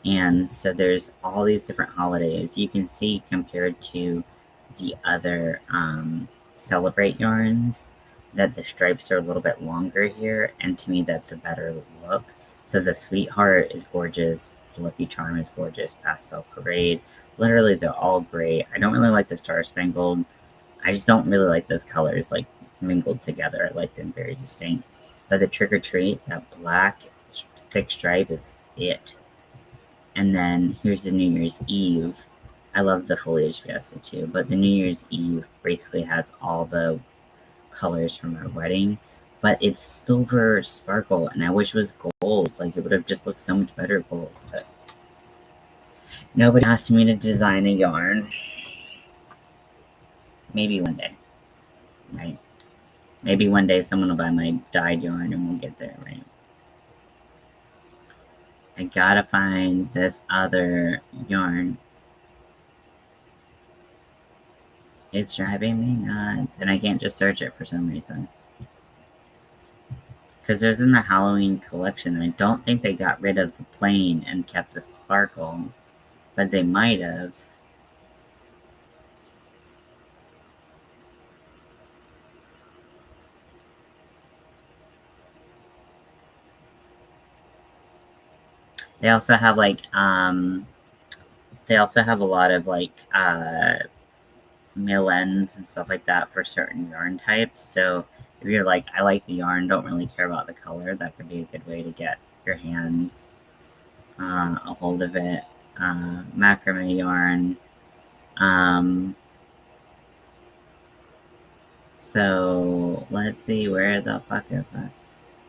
And so there's all these different holidays. You can see compared to the other Celebrate yarns that the stripes are a little bit longer here, and to me that's a better look. So the Sweetheart is gorgeous, the Lucky Charm is gorgeous, Pastel Parade, literally they're all great. I don't really like the Star Spangled. I just don't really like those colors like mingled together. I like them very distinct. But the Trick or Treat, that black thick stripe is it. And then here's the New Year's Eve. I love the Foliage Fiesta too, but the New Year's Eve basically has all the colors from our wedding, but it's silver sparkle, and I wish it was gold. Like, it would have just looked so much better gold, but nobody asked me to design a yarn. Maybe one day, right? Maybe one day someone will buy my dyed yarn and we'll get there, right? I gotta find this other yarn. It's driving me nuts, and I can't just search it for some reason. Because there's in the Halloween collection. I don't think they got rid of the plain and kept the sparkle, but they might have. They also have like they also have a lot of like mill ends and stuff like that for certain yarn types. So if you're like, I like the yarn, don't really care about the color, that could be a good way to get your hands a hold of it. Macrame yarn. So let's see, where the fuck is that?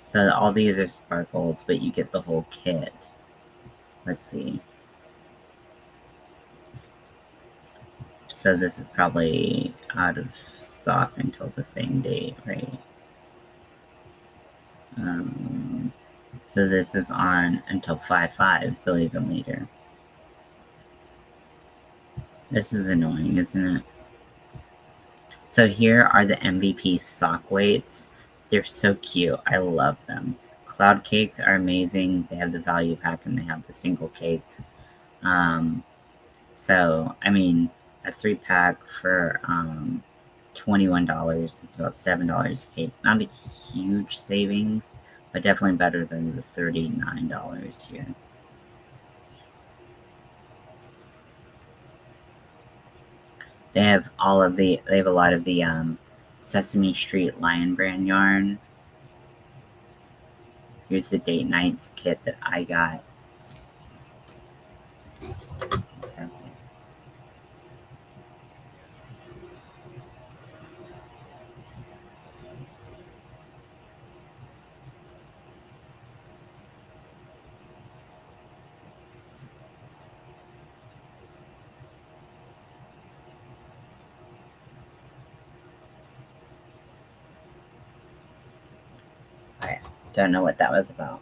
So all these are sparkles, but you get the whole kit. Let's see. So this is probably out of stock until the same date, right? So this is on until 5/5, so even later. This is annoying, isn't it? So here are the MVP sock weights. They're so cute. I love them. Cloud cakes are amazing. They have the value pack and they have the single cakes. So, I mean, a 3-pack for $21 is about $7 a cake. Not a huge savings, but definitely better than the $39 here. They have a lot of the Sesame Street Lion Brand yarn. Here's the date nights kit that I got. So, I don't know what that was about.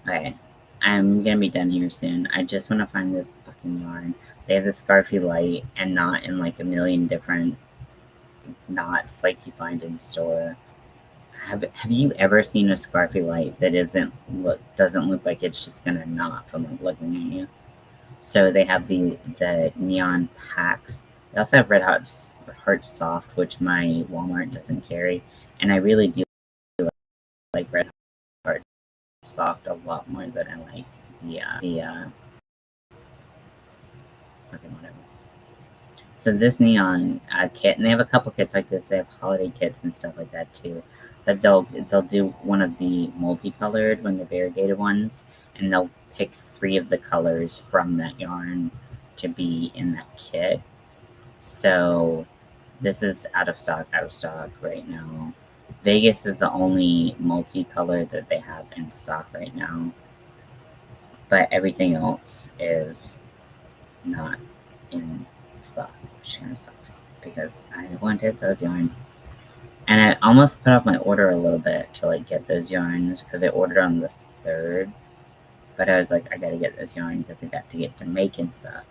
Okay, I'm gonna be done here soon. I just want to find this fucking yarn. They have the Scarfy Light and not in like a million different knots like you find in store. Have you ever seen a Scarfy Light that doesn't look like it's just gonna knot from like looking at you? So they have the neon packs. They also have Red Heart Soft, which my Walmart doesn't carry, and I really do like Red Heart Soft a lot more than I like okay, whatever. So this neon kit, and they have a couple kits like this. They have holiday kits and stuff like that too. But they'll do one of the multicolored, one of the variegated ones, and they'll pick 3 of the colors from that yarn to be in that kit. So this is out of stock right now. Vegas is the only multicolor that they have in stock right now, but everything else is not in stock, which kind of sucks because I wanted those yarns. And I almost put off my order a little bit to like get those yarns because I ordered on the 3rd, but I was like, I gotta get this yarn because I got to get to making stuff.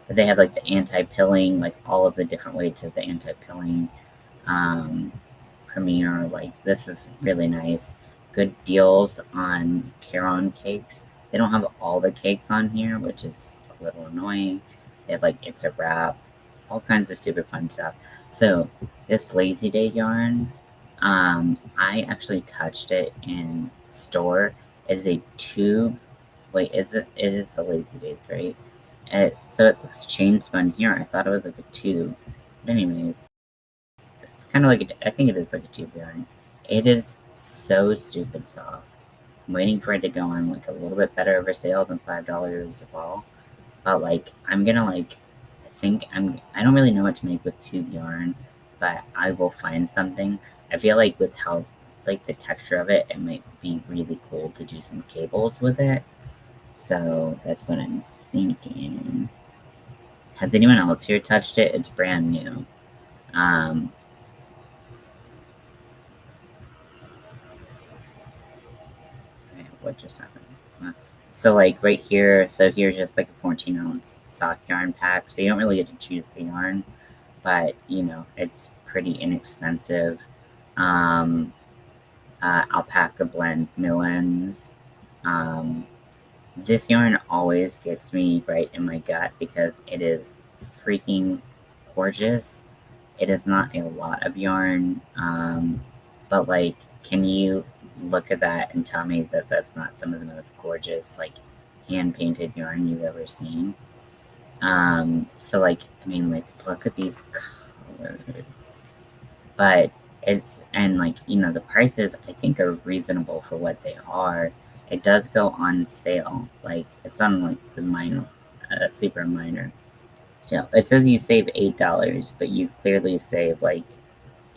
But they have like the anti-pilling, like all of the different weights of the anti-pilling. Premier, like this is really nice. Good deals on Caron cakes. They don't have all the cakes on here, which is a little annoying. They have like It's a Wrap, all kinds of super fun stuff. So this Lazy Day yarn, I actually touched it in store. It's a tube. Wait, is it? It is the Lazy Days, right? So it looks chain spun here. I thought it was like a tube. But anyways, it's kind of like I think it is like a tube yarn. It is so stupid soft. I'm waiting for it to go on like a little bit better of a sale than $5 a ball. But like I'm gonna like I don't really know what to make with tube yarn, but I will find something. I feel like with how like the texture of it, it might be really cool to do some cables with it. So that's what I'm thinking. Has anyone else here touched it? It's brand new. Um, what just happened? So like right here, so here's just like a 14-ounce sock yarn pack. So you don't really get to choose the yarn, but you know, it's pretty inexpensive. Um, Alpaca blend millens. Um, this yarn always gets me right in my gut because it is freaking gorgeous. It is not a lot of yarn, but like, can you look at that and tell me that that's not some of the most gorgeous, like, hand painted yarn you've ever seen? So like, I mean, like, look at these colors. But it's, and like, you know, the prices I think are reasonable for what they are. It does go on sale. Like, it's on like the minor, super minor. So it says you save $8, but you clearly save like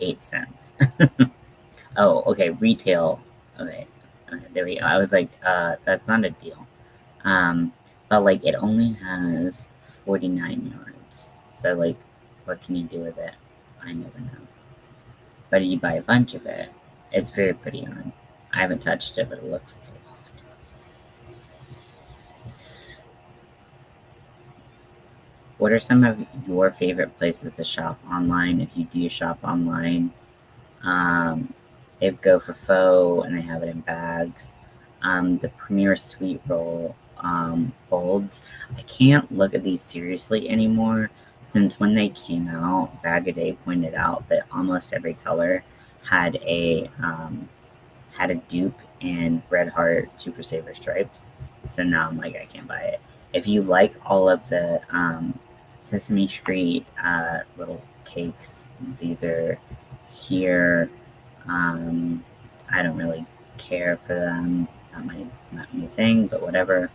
8 cents. Oh, okay, retail. Okay, there we go. I was like, that's not a deal. But like it only has 49 yards. So like, what can you do with it? I never know. But if you buy a bunch of it, it's very pretty yarn. I haven't touched it, but it looks soft. What are some of your favorite places to shop online if you do shop online? Um, they have Go for Faux and they have it in bags. The Premier Sweet Roll bolds. I can't look at these seriously anymore since when they came out, Bag a Day pointed out that almost every color had a dupe in Red Heart Super Saver stripes. So now I'm like, I can't buy it. If you like all of the Sesame Street little cakes, these are here. I don't really care for them. Not my thing, but whatever.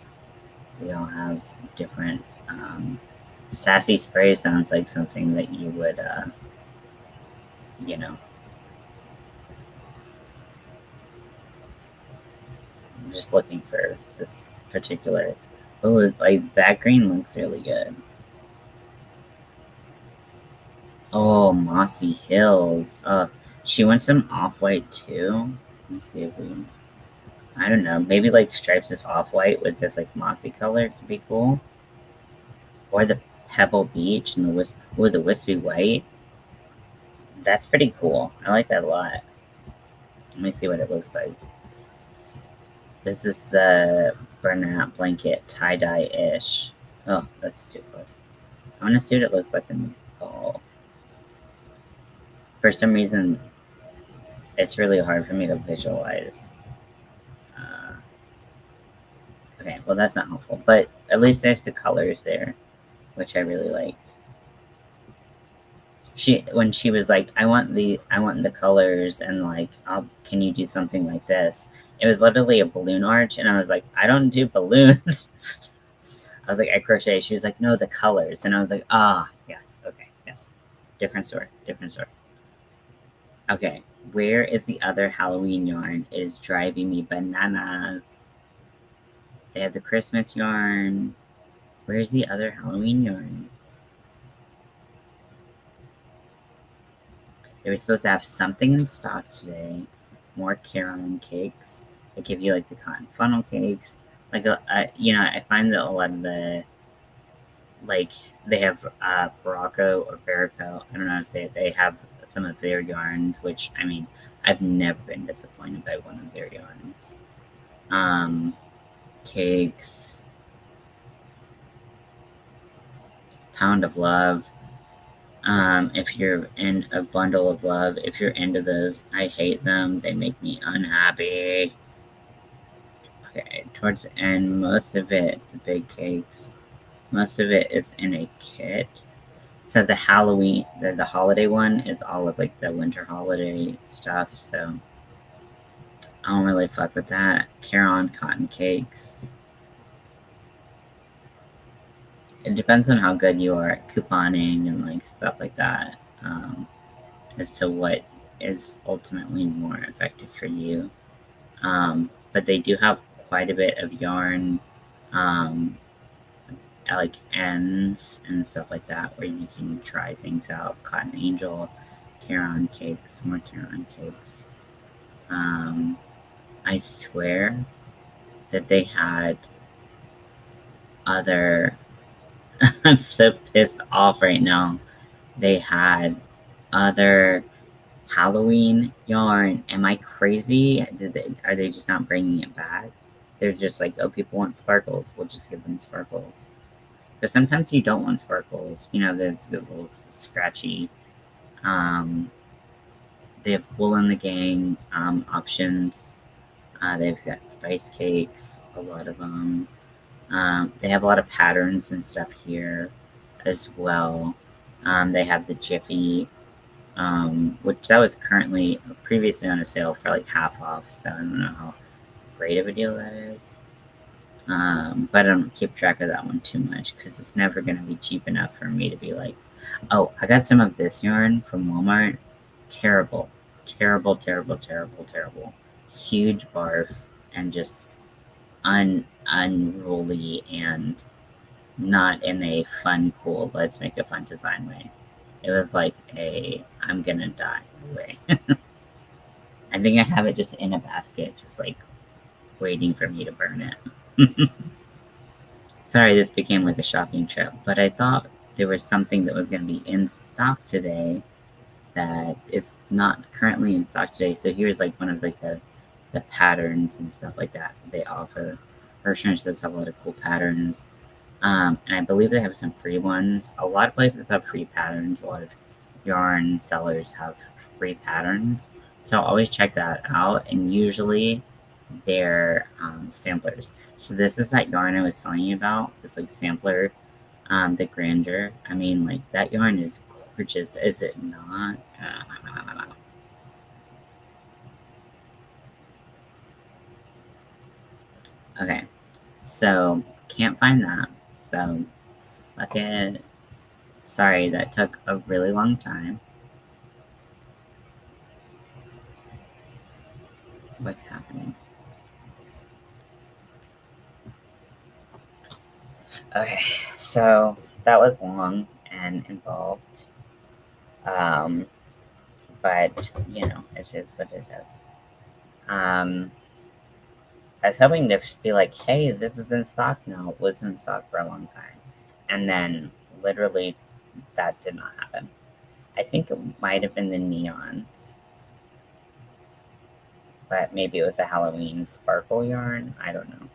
We all have different. Sassy Spray sounds like something that you would, you know. I'm just looking for this particular. Oh, like that green looks really good. Oh, Mossy Hills. She wants some off-white too. Let me see if we. I don't know. Maybe like stripes of off-white with this like mossy color could be cool. Or the Pebble Beach and the wispy white. That's pretty cool. I like that a lot. Let me see what it looks like. This is the burnout blanket tie-dye-ish. Oh, that's too close. I want to see what it looks like in the ball. For some reason, it's really hard for me to visualize. Okay, well that's not helpful, but at least there's the colors there, which I really like. When she was like, I want the colors, and like, can you do something like this? It was literally a balloon arch, and I was like, I don't do balloons. I was like, I crochet. She was like, no, the colors, and I was like, yes, okay, yes, different store. Okay, where is the other Halloween yarn? It is driving me bananas. They have the Christmas yarn. Where's the other Halloween yarn? They were supposed to have something in stock today. More caroling cakes. They give you like the cotton funnel cakes. Like, I find that a lot of the, like, they have Baracco or Barraco. I don't know how to say it. They have some of their yarns, which, I mean, I've never been disappointed by one of their yarns. Cakes. Pound of Love. If you're in a Bundle of Love, if you're into those, I hate them. They make me unhappy. Okay, towards the end, most of it, the big cakes, most of it is in a kit. So the Halloween, the holiday one is all of like the winter holiday stuff. So I don't really fuck with that. Caron cotton cakes. It depends on how good you are at couponing and like stuff like that, as to what is ultimately more effective for you. But they do have quite a bit of yarn, um, like ends and stuff like that, where you can try things out. Cotton Angel, Caron cakes, more Caron cakes. Um, I swear that they had other. I'm so pissed off right now. They had other Halloween yarn. Am I crazy? Are they just not bringing it back? They're just like, oh, people want sparkles. We'll just give them sparkles. But sometimes you don't want sparkles. You know, there's the little scratchy. Um, they have wool in the gang options. They've got spice cakes, a lot of them. They have a lot of patterns and stuff here as well. They have the Jiffy, which that was currently previously on a sale for like half off, so I don't know how great of a deal that is. But I don't keep track of that one too much because it's never going to be cheap enough for me to be like, oh, I got some of this yarn from Walmart. Terrible, terrible, terrible, terrible, terrible. Huge barf and just unruly and not in a fun, cool, let's make a fun design way. It was like a I'm gonna die way. I think I have it just in a basket, just like waiting for me to burn it. Sorry, this became like a shopping trip, but I thought there was something that was going to be in stock today that is not currently in stock today. So here's like one of like the patterns and stuff like that they offer. Hershey's does have a lot of cool patterns. And I believe they have some free ones. A lot of places have free patterns. A lot of yarn sellers have free patterns. So always check that out. And usually they're samplers. So this is that yarn I was telling you about. This like sampler, the grandeur. I mean, like that yarn is gorgeous, is it not? Okay, so can't find that. So fuck it. Sorry, that took a really long time. What's happening? Okay, so that was long and involved. Um, but you know, it is what it is. Um, I was hoping to be like, hey, this is in stock now. It was in stock for a long time. And then literally that did not happen. I think it might have been the neons, but maybe it was a Halloween sparkle yarn. I don't know.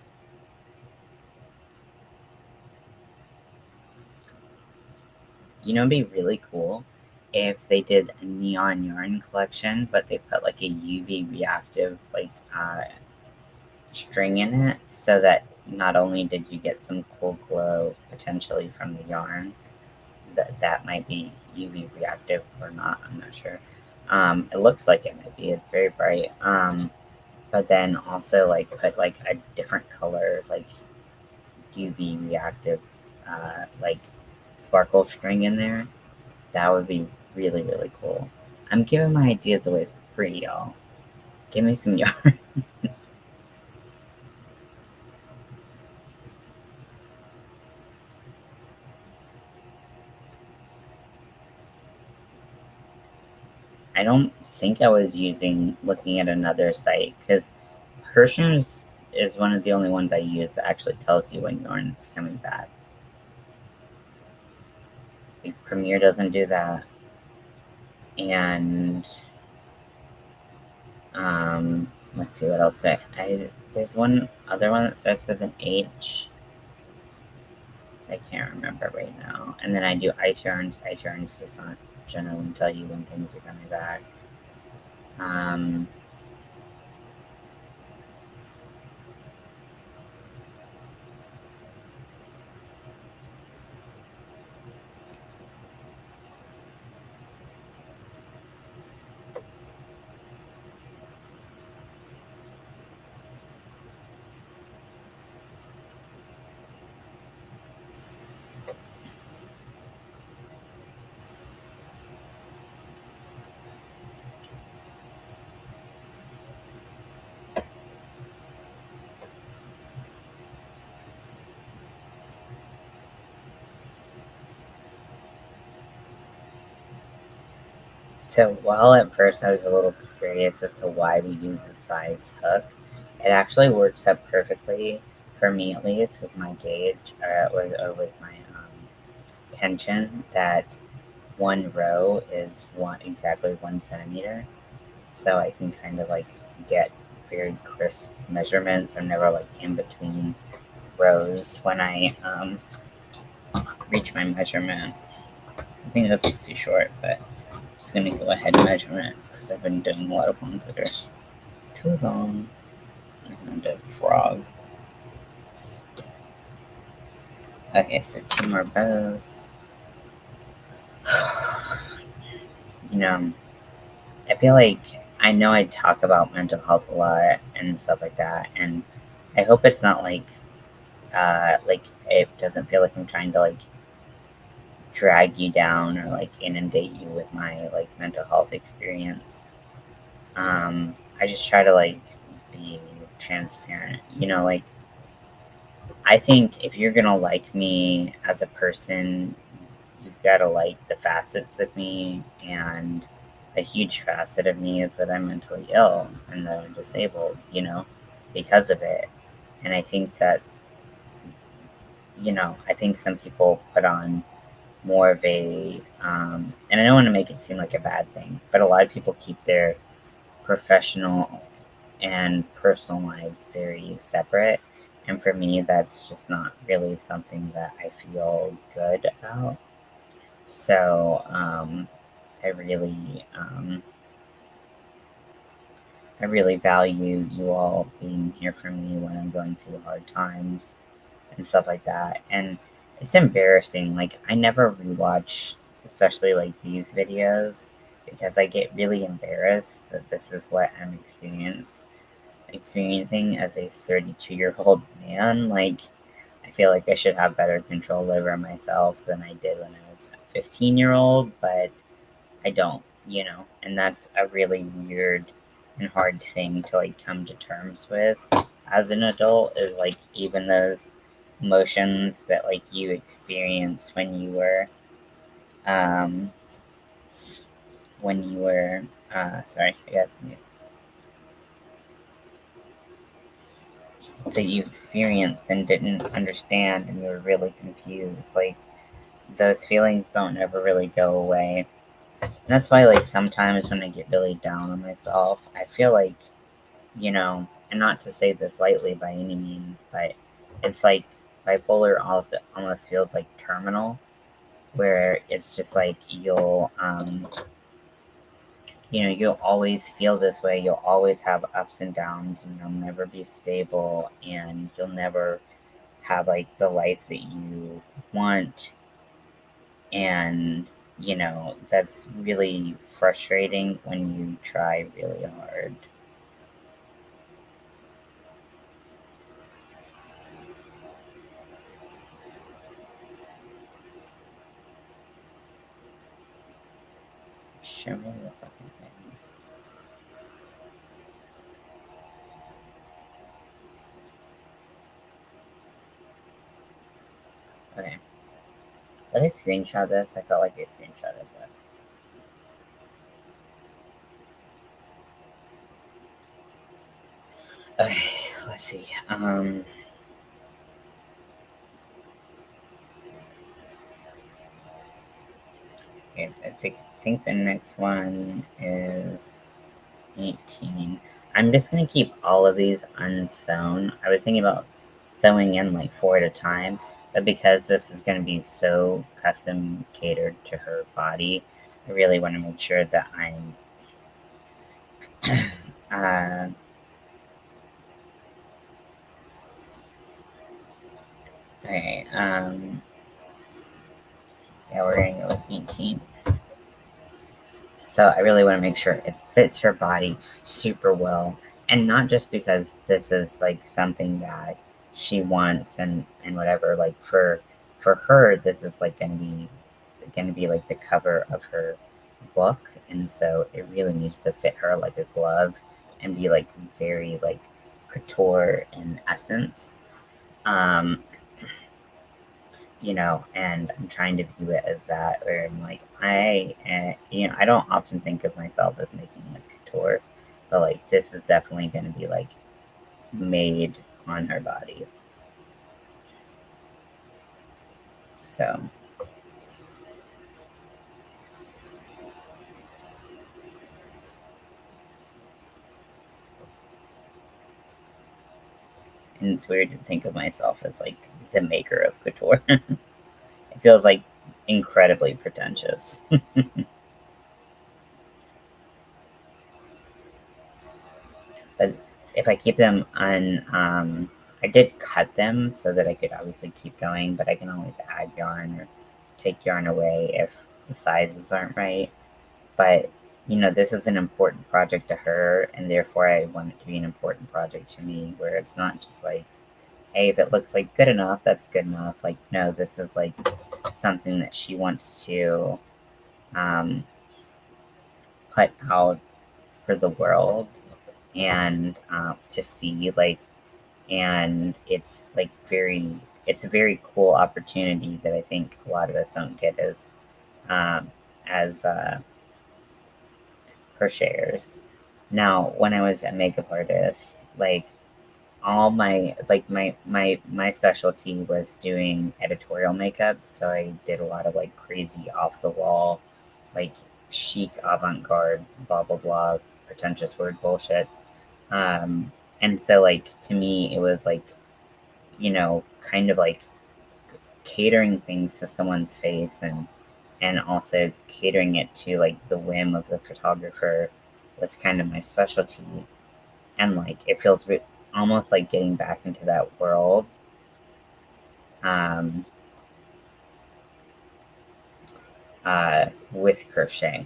You know, it'd be really cool if they did a neon yarn collection, but they put like a UV reactive like string in it, so that not only did you get some cool glow potentially from the yarn, that might be UV reactive or not. I'm not sure. It looks like it might be. It's very bright. But then also like put like a different color, like UV reactive, like sparkle string in there. That would be really really cool. I'm giving my ideas away for free, y'all. Give me some yarn. I don't think I was looking at another site because Hershey's is one of the only ones I use that actually tells you when yarn's coming back. Like, Premiere doesn't do that, and let's see what else. There's one other one that starts with an H. I can't remember right now. And then I do ice yarns. Ice yarns does not generally tell you when things are coming back. So while at first I was a little curious as to why we use the sides hook, it actually works out perfectly for me, at least with my gauge or with my tension, that one row is exactly 1 centimeter. So I can kind of like get very crisp measurements. I'm never like in between rows when I reach my measurement. I think this is too short, but I'm just gonna go ahead and measure it because I've been doing a lot of ones that are too long. I'm gonna do frog. Okay, so 2 more bows. You know, I feel like I know I talk about mental health a lot and stuff like that, and I hope it's not like it doesn't feel like I'm trying to like drag you down or like inundate you with my like mental health experience. I just try to like be transparent. Like I think if you're gonna like me as a person, you've gotta like the facets of me, and a huge facet of me is that I'm mentally ill and that I'm disabled, because of it. And I think that, I think some people put on more of and I don't want to make it seem like a bad thing, but a lot of people keep their professional and personal lives very separate. And for me, that's just not really something that I feel good about. So I really, I really value you all being here for me when I'm going through hard times and stuff like that. And it's embarrassing. Like I never rewatch, especially like these videos, because I get really embarrassed that this is what I'm experiencing as a 32-year-old man. Like I feel like I should have better control over myself than I did when I was a 15-year-old, but I don't, and that's a really weird and hard thing to like come to terms with as an adult, is like even those emotions that like you experienced um when you were sorry, I got sneeze, that you experienced and didn't understand and you were really confused. Like those feelings don't ever really go away. And that's why like sometimes when I get really down on myself, I feel like, and not to say this lightly by any means, but it's like bipolar also almost feels like terminal, where it's just like you'll always feel this way, you'll always have ups and downs, and you'll never be stable, and you'll never have like the life that you want, and that's really frustrating when you try really hard. Show me the fucking thing. Okay. Did I screenshot this? I felt like I screenshotted this. Okay, let's see. Okay, so I think the next one is 18. I'm just gonna keep all of these unsewn. I was thinking about sewing in like 4 at a time, But because this is going to be so custom catered to her body, I really want to make sure that I'm uh, okay, yeah, we're going to go with 18. So I really want to make sure it fits her body super well. And not just because this is like something that she wants and whatever, like for her this is like gonna be like the cover of her book, and so it really needs to fit her like a glove and be like very like couture in essence. Um, and I'm trying to view it as that, where I'm like, I don't often think of myself as making like couture, but like this is definitely going to be like made on her body. So, and it's weird to think of myself as like the maker of couture. It feels like incredibly pretentious. But if I keep them on, I did cut them so that I could obviously keep going, but I can always add yarn or take yarn away if the sizes aren't right. But this is an important project to her, and therefore I want it to be an important project to me, where it's not just like, hey, if it looks like good enough, that's good enough. Like, no, this is like something that she wants to um, put out for the world and to see, like, and it's a very cool opportunity that I think a lot of us don't get as crocheters. Now, when I was a makeup artist, like all my specialty was doing editorial makeup, so I did a lot of like crazy off the wall, like chic avant garde, blah blah blah, pretentious word bullshit. Um, and so like to me, it was like kind of like catering things to someone's face and also catering it to like the whim of the photographer was kind of my specialty, and like it feels almost like getting back into that world um, with crochet.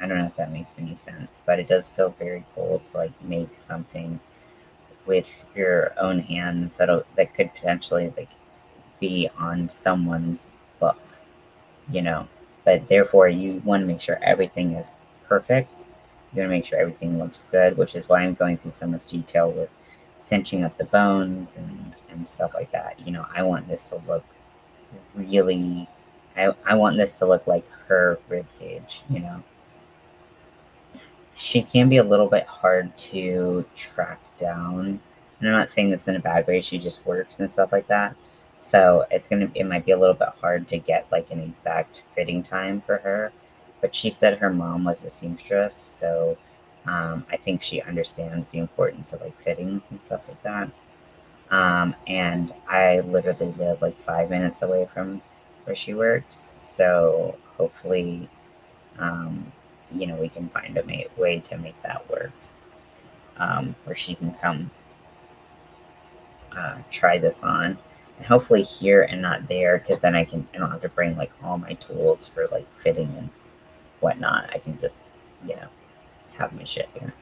I don't know if that makes any sense, but it does feel very cool to like make something with your own hands that could potentially like be on someone's book, you know. But therefore, you want to make sure everything is perfect. You want to make sure everything looks good, which is why I'm going through so much detail with cinching up the bones and stuff like that. I want this to look really, I want this to look like her rib cage. She can be a little bit hard to track down. And I'm not saying this in a bad way, she just works and stuff like that. So it might be a little bit hard to get like an exact fitting time for her. But she said her mom was a seamstress, so I think she understands the importance of like fittings and stuff like that. And I literally live like 5 minutes away from where she works, so hopefully um, we can find a way to make that work, where she can come try this on, and hopefully here and not there, because then I don't have to bring like all my tools for like fitting and whatnot. I can just you know have my shit here.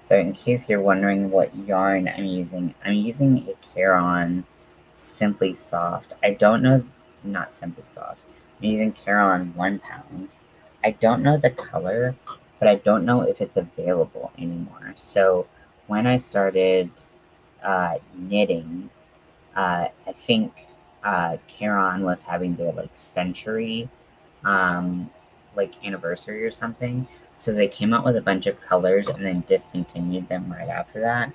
So in case you're wondering what yarn I'm using a Caron Simply Soft. I don't know, not Simply Soft. I'm using Caron 1 pound. I don't know the color, but I don't know if it's available anymore. So when I started knitting, I think Caron was having their like century like anniversary or something. So they came out with a bunch of colors and then discontinued them right after that.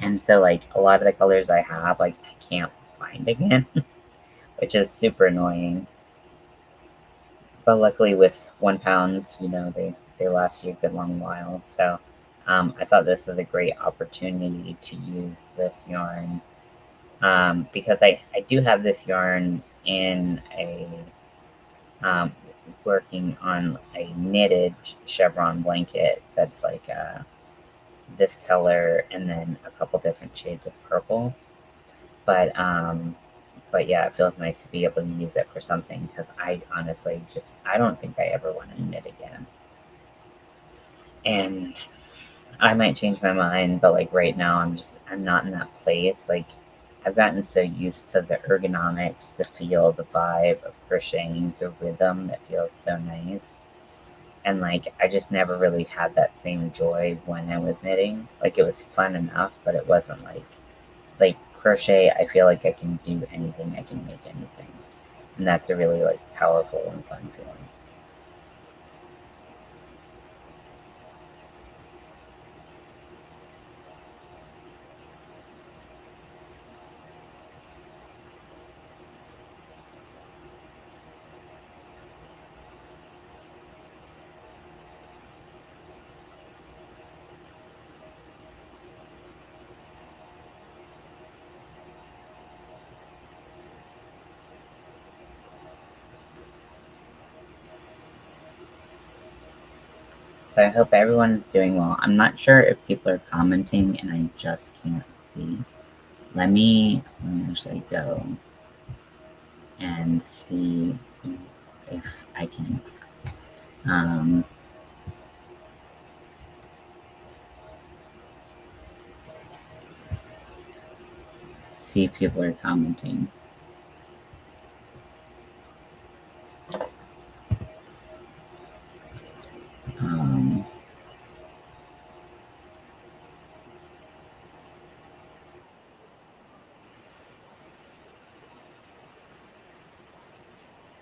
And so like a lot of the colors I have, like I can't find again. which is super annoying. But luckily, with 1 pound, they last you a good long while. So I thought this was a great opportunity to use this yarn because I do have this yarn in a working on a knitted chevron blanket that's like this color and then a couple different shades of purple. But yeah, it feels nice to be able to use it for something because I honestly I don't think I ever want to knit again. And I might change my mind, but like right now I'm not in that place. Like I've gotten so used to the ergonomics, the feel, the vibe of crocheting, the rhythm that feels so nice. And like I just never really had that same joy when I was knitting. Like it was fun enough, but it wasn't like crochet. I feel like I can do anything, I can make anything. And that's a really like powerful and fun feeling. So I hope everyone's doing well. I'm not sure if people are commenting and I just can't see. Let me actually go and see if I can um, see if people are commenting. Um,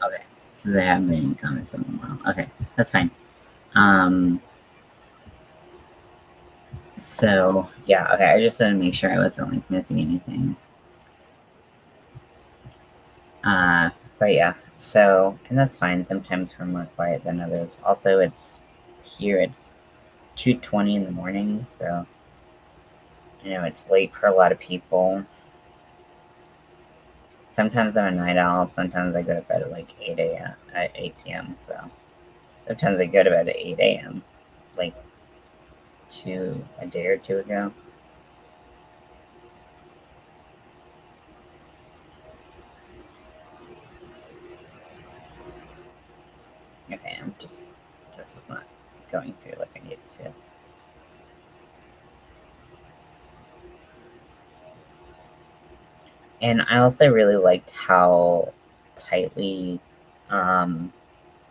okay, so they haven't been any comments in a while. Okay, that's fine. Um, so yeah, okay, I just wanted to make sure I wasn't like missing anything. Uh, but yeah, so and that's fine. Sometimes we're more quiet than others. Also, it's 2:20 in the morning, so it's late for a lot of people. Sometimes I'm a night owl. Sometimes I go to bed at like 8 a.m. at 8 p.m. So sometimes I go to bed at 8 a.m. like a day or two ago. Okay, this is not going through like I need to. And I also really liked tightly, um,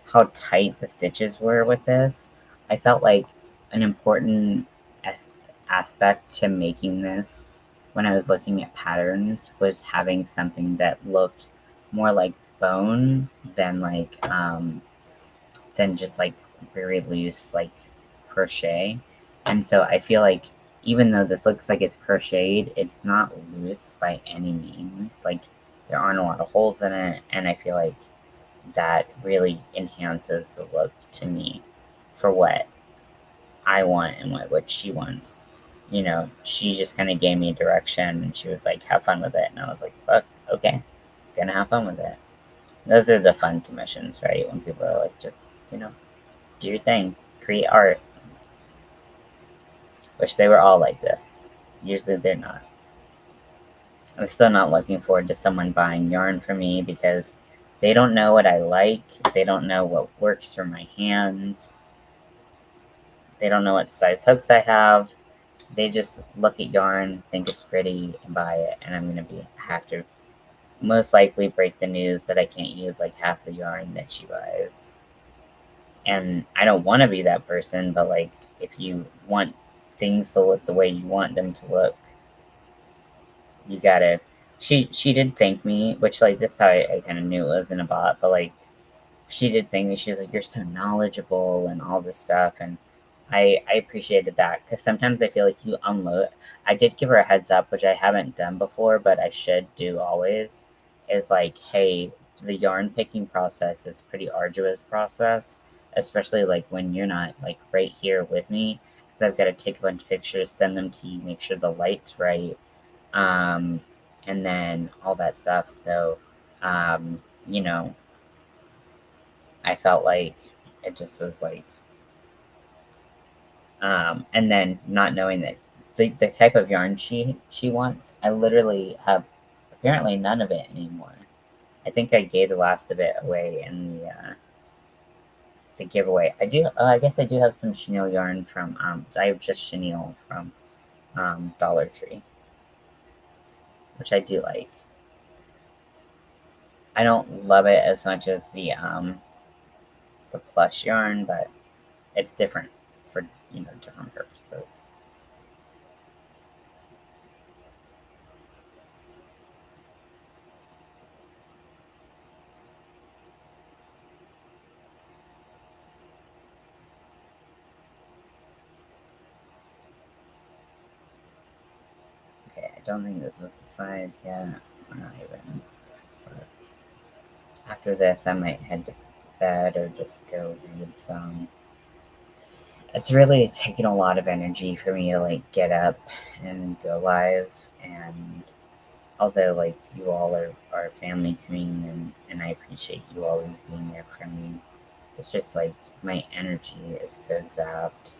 how tight the stitches were with this. I felt like an important aspect to making this when I was looking at patterns was having something that looked more like bone than just like very loose like crochet. And so I feel like even though this looks like it's crocheted, it's not loose by any means. Like there aren't a lot of holes in it, and I feel like that really enhances the look to me for what I want and what she wants. She just kind of gave me direction and she was like, have fun with it. And I was like, fuck, okay, gonna have fun with it. Those are the fun commissions, right? When people are like, just, do your thing, create art. Wish they were all like this. Usually they're not. I'm still not looking forward to someone buying yarn for me because they don't know what I like. They don't know what works for my hands. They don't know what size hooks I have. They just look at yarn, think it's pretty, and buy it. And I'm gonna have to most likely break the news that I can't use like half the yarn that she buys. And I don't want to be that person, but like if you want things to look the way you want them to look, you gotta. She did thank me, which like this is how I kind of knew it wasn't a bot, but like she did thank me. She was like, "You're so knowledgeable and all this stuff," and I appreciated that because sometimes I feel like you unload. I did give her a heads up, which I haven't done before, but I should do always. is like, hey, the yarn picking process is pretty arduous process, especially like when you're not like right here with me, because I've got to take a bunch of pictures, send them to you, make sure the light's right, um, and then all that stuff. So, um, you know, I felt like it just was like, and then not knowing that the type of yarn she wants, I literally have apparently none of it anymore. I think I gave the last of it away in the giveaway. I do. I guess I do have some chenille yarn from. I have just chenille from Dollar Tree, which I do like. I don't love it as much as the plush yarn, but it's different for different purposes. Okay, I don't think this is the size yet. We're not even. After this, I might head to bed or just go read some. It's really taken a lot of energy for me to like get up and go live. And although like you all are family to me, and I appreciate you always being there for me, it's just like my energy is so zapped.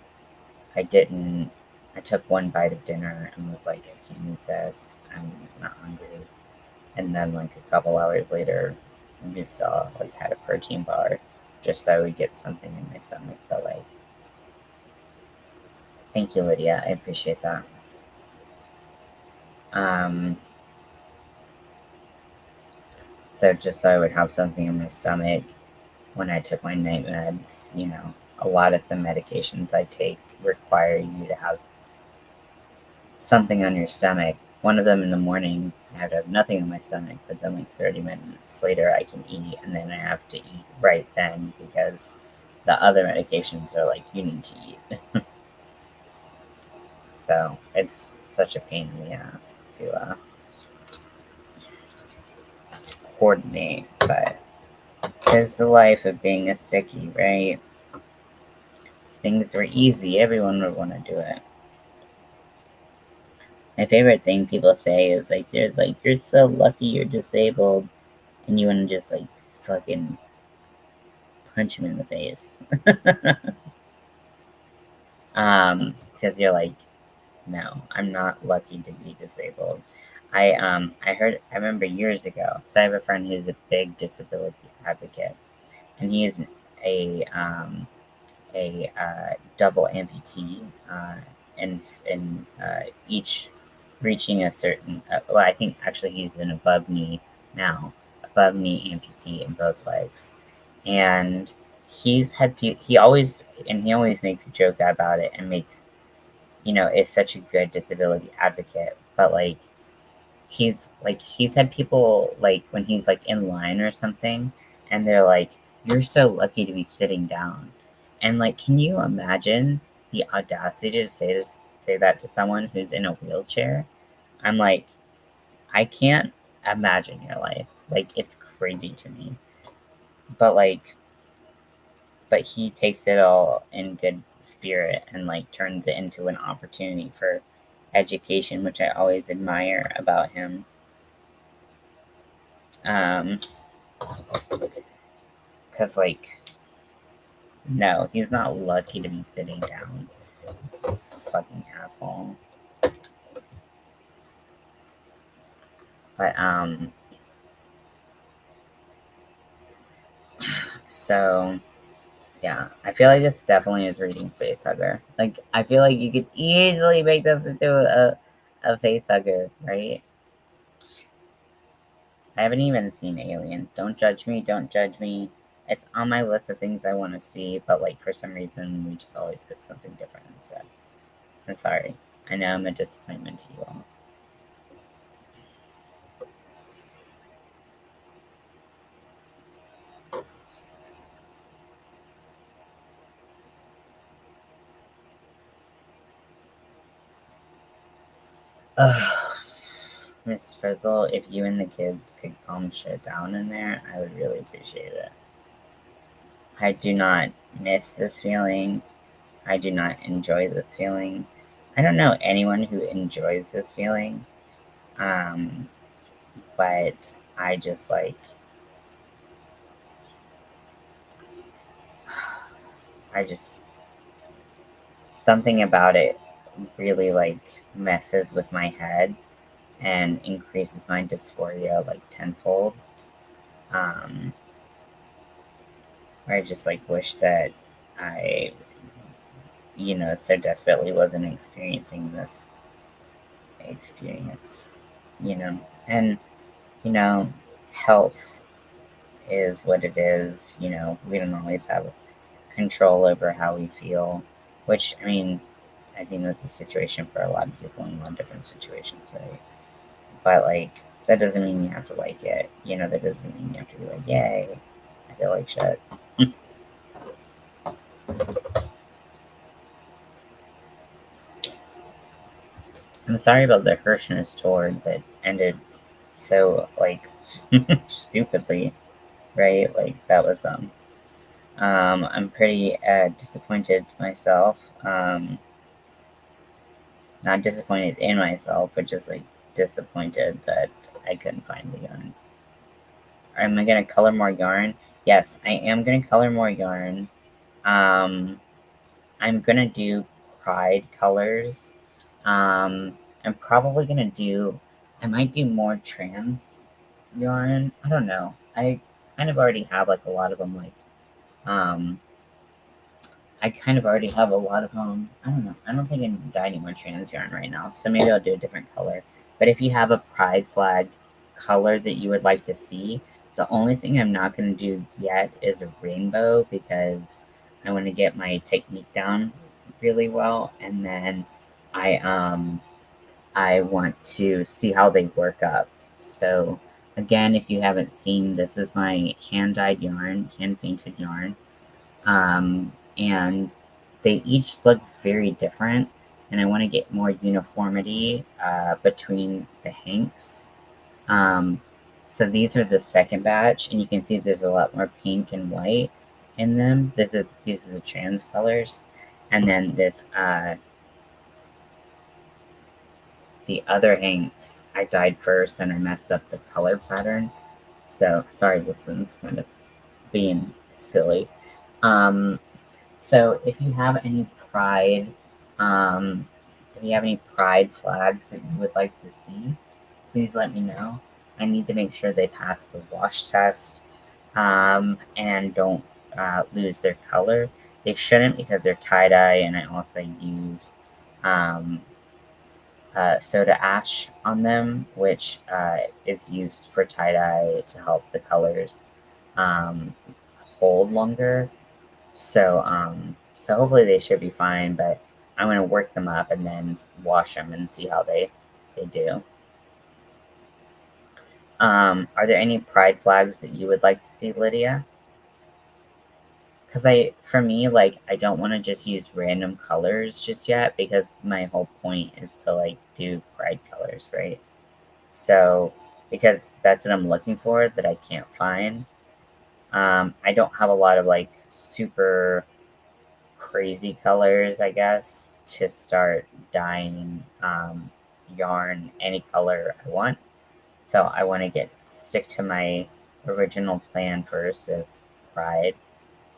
I didn't. I took one bite of dinner and was like, I can't eat this. I'm not hungry. And then like a couple hours later, I just saw like had a protein bar just so I would get something in my stomach. But like, thank you, Lydia. I appreciate that. Um, so just so I would have something in my stomach when I took my night meds. A lot of the medications I take require you to have something on your stomach. One of them in the morning, I have to have nothing on my stomach, but then like 30 minutes later, I can eat, and then I have to eat right then because the other medications are like, you need to eat. So it's such a pain in the ass to coordinate, but it's the life of being a sickie, right? If things were easy, everyone would want to do it. My favorite thing people say is like, they're like, you're so lucky you're disabled, and you want to just like fucking punch him in the face. Because you're like, no, I'm not lucky to be disabled. I remember years ago. So I have a friend who's a big disability advocate, and he is a double amputee, and each reaching a certain. Well, I think actually he's an above knee now, above knee amputee in both legs, and he always makes a joke about it and makes is such a good disability advocate, but he's had people like when he's like in line or something, and they're like, you're so lucky to be sitting down. And like, can you imagine the audacity to say that to someone who's in a wheelchair? I'm like, I can't imagine your life. Like, it's crazy to me. But like but he takes it all in good spirit and like turns it into an opportunity for education, which I always admire about him. Um, Cause like, no, he's not lucky to be sitting down. Fucking asshole. But so yeah, I feel like this definitely is reading Facehugger. Like, I feel like you could easily make this into a Facehugger, right? I haven't even seen Alien. Don't judge me. Don't judge me. It's on my list of things I want to see, but like for some reason we just always pick something different instead. I'm sorry. I know I'm a disappointment to you all. Ugh. Miss Frizzle, if you and the kids could calm shit down in there, I would really appreciate it. I do not miss this feeling. I do not enjoy this feeling. I don't know anyone who enjoys this feeling. Um, but I just like, I just, something about it really like messes with my head and increases my dysphoria like tenfold. Um, I just like wish that I, so desperately wasn't experiencing this experience, you know, and, you know, health is what it is. We don't always have control over how we feel, which, I mean, I think that's the situation for a lot of people in a lot of different situations, right? But, like, that doesn't mean you have to like it. That doesn't mean you have to be like, yay, I feel like shit. I'm sorry about the Hirschner's tour that ended so, like, stupidly, right? Like, that was dumb. I'm pretty disappointed myself. Not disappointed in myself, but just like disappointed that I couldn't find the yarn. Am I gonna color more yarn? Yes, I am gonna color more yarn. Um, I'm gonna do pride colors. I'm probably gonna do. I might do more trans yarn. I don't know. I kind of already have like a lot of them. Um, I kind of already have a lot of them. I don't know. I don't think I need to dye any more trans yarn right now, so maybe I'll do a different color. But if you have a pride flag color that you would like to see, the only thing I'm not going to do yet is a rainbow because I want to get my technique down really well, and then I um I want to see how they work up. So again, if you haven't seen, this is my hand dyed yarn, hand painted yarn. And they each look very different, and I want to get more uniformity between the hanks. Um, so these are the second batch, and you can see there's a lot more pink and white in them. These are the trans colors, and then the other hanks I dyed first, and I messed up the color pattern. So sorry, this one's kind of being silly. Um, So if you have any pride, um, if you have any pride flags that you would like to see, please let me know. I need to make sure they pass the wash test and don't lose their color. They shouldn't because they're tie dye, and I also used um, soda ash on them, which is used for tie dye to help the colors um, hold longer. So hopefully they should be fine, but I'm gonna work them up and then wash them and see how they do. Are there any pride flags that you would like to see, Lydia? Because for me, like, I don't want to just use random colors just yet because my whole point is to like do pride colors, right? So because that's what I'm looking for that I can't find. I don't have a lot of like super crazy colors, I guess, to start dyeing yarn any color I want. So I want to get stick to my original plan first of pride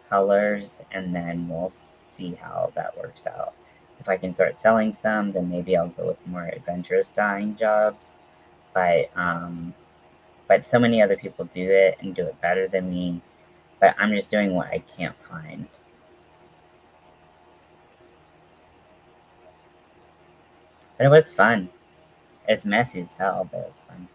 colors, and then we'll see how that works out. If I can start selling some, then maybe I'll go with more adventurous dyeing jobs. But so many other people do it and do it better than me. But I'm just doing what I can't find. But it was fun. It's messy as hell, but it's fun.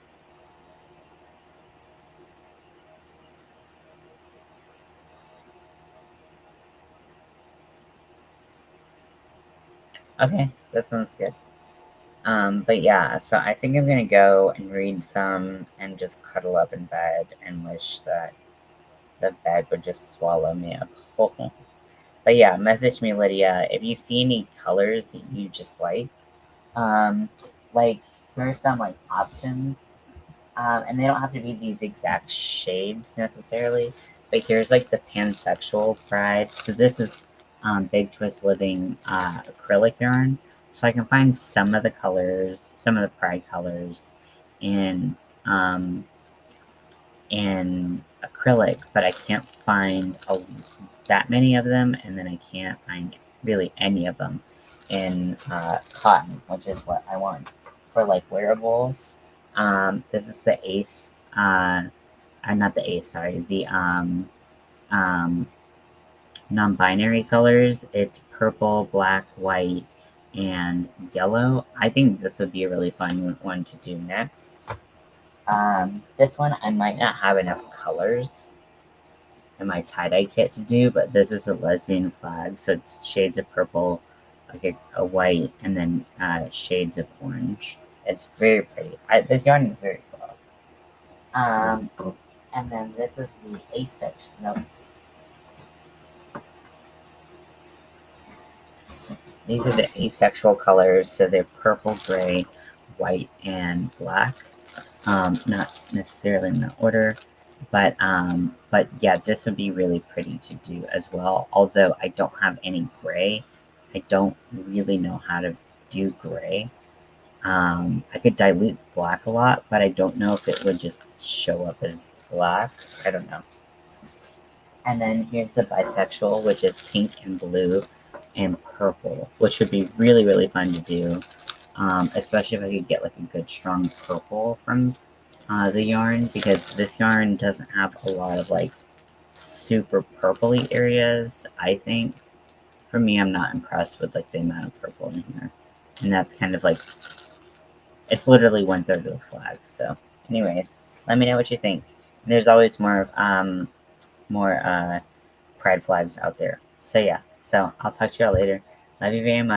Okay, that sounds good. But yeah, so I think I'm gonna go and read some and just cuddle up in bed and wish that the bed would just swallow me up whole. But yeah, message me, Lydia, if you see any colors that you just um, like There are some like options, and they don't have to be these exact shades necessarily. But here's like the pansexual pride. So this is Big Twist Living acrylic yarn. So I can find some of the colors, some of the pride colors, in in acrylic, but I can't find that many of them, and then I can't find really any of them in cotton, which is what I want for like wearables. This is the Ace, not the Ace, sorry, the um, non-binary colors. It's purple, black, white, and yellow. I think this would be a really fun one to do next. This one I might not have enough colors in my tie-dye kit to do, but this is a lesbian flag, so it's shades of purple, like a white, and then shades of orange. It's very pretty. This yarn is very soft. And then this is the asexual. No, these are the asexual colors, so they're purple, gray, white, and black. Not necessarily in that order, but yeah, this would be really pretty to do as well. Although I don't have any gray, I don't really know how to do gray. I could dilute black a lot, but I don't know if it would just show up as black. I don't know. And then here's the bisexual, which is pink and blue and purple, which would be really, really fun to do. Especially if I could get like a good strong purple from the yarn, because this yarn doesn't have a lot of like super purpley areas, I think. For me, I'm not impressed with like the amount of purple in here. And that's kind of like, it's literally 1/3 of the flag. So anyways, let me know what you think. There's always more pride flags out there. So yeah, so I'll talk to y'all later. Love you very much.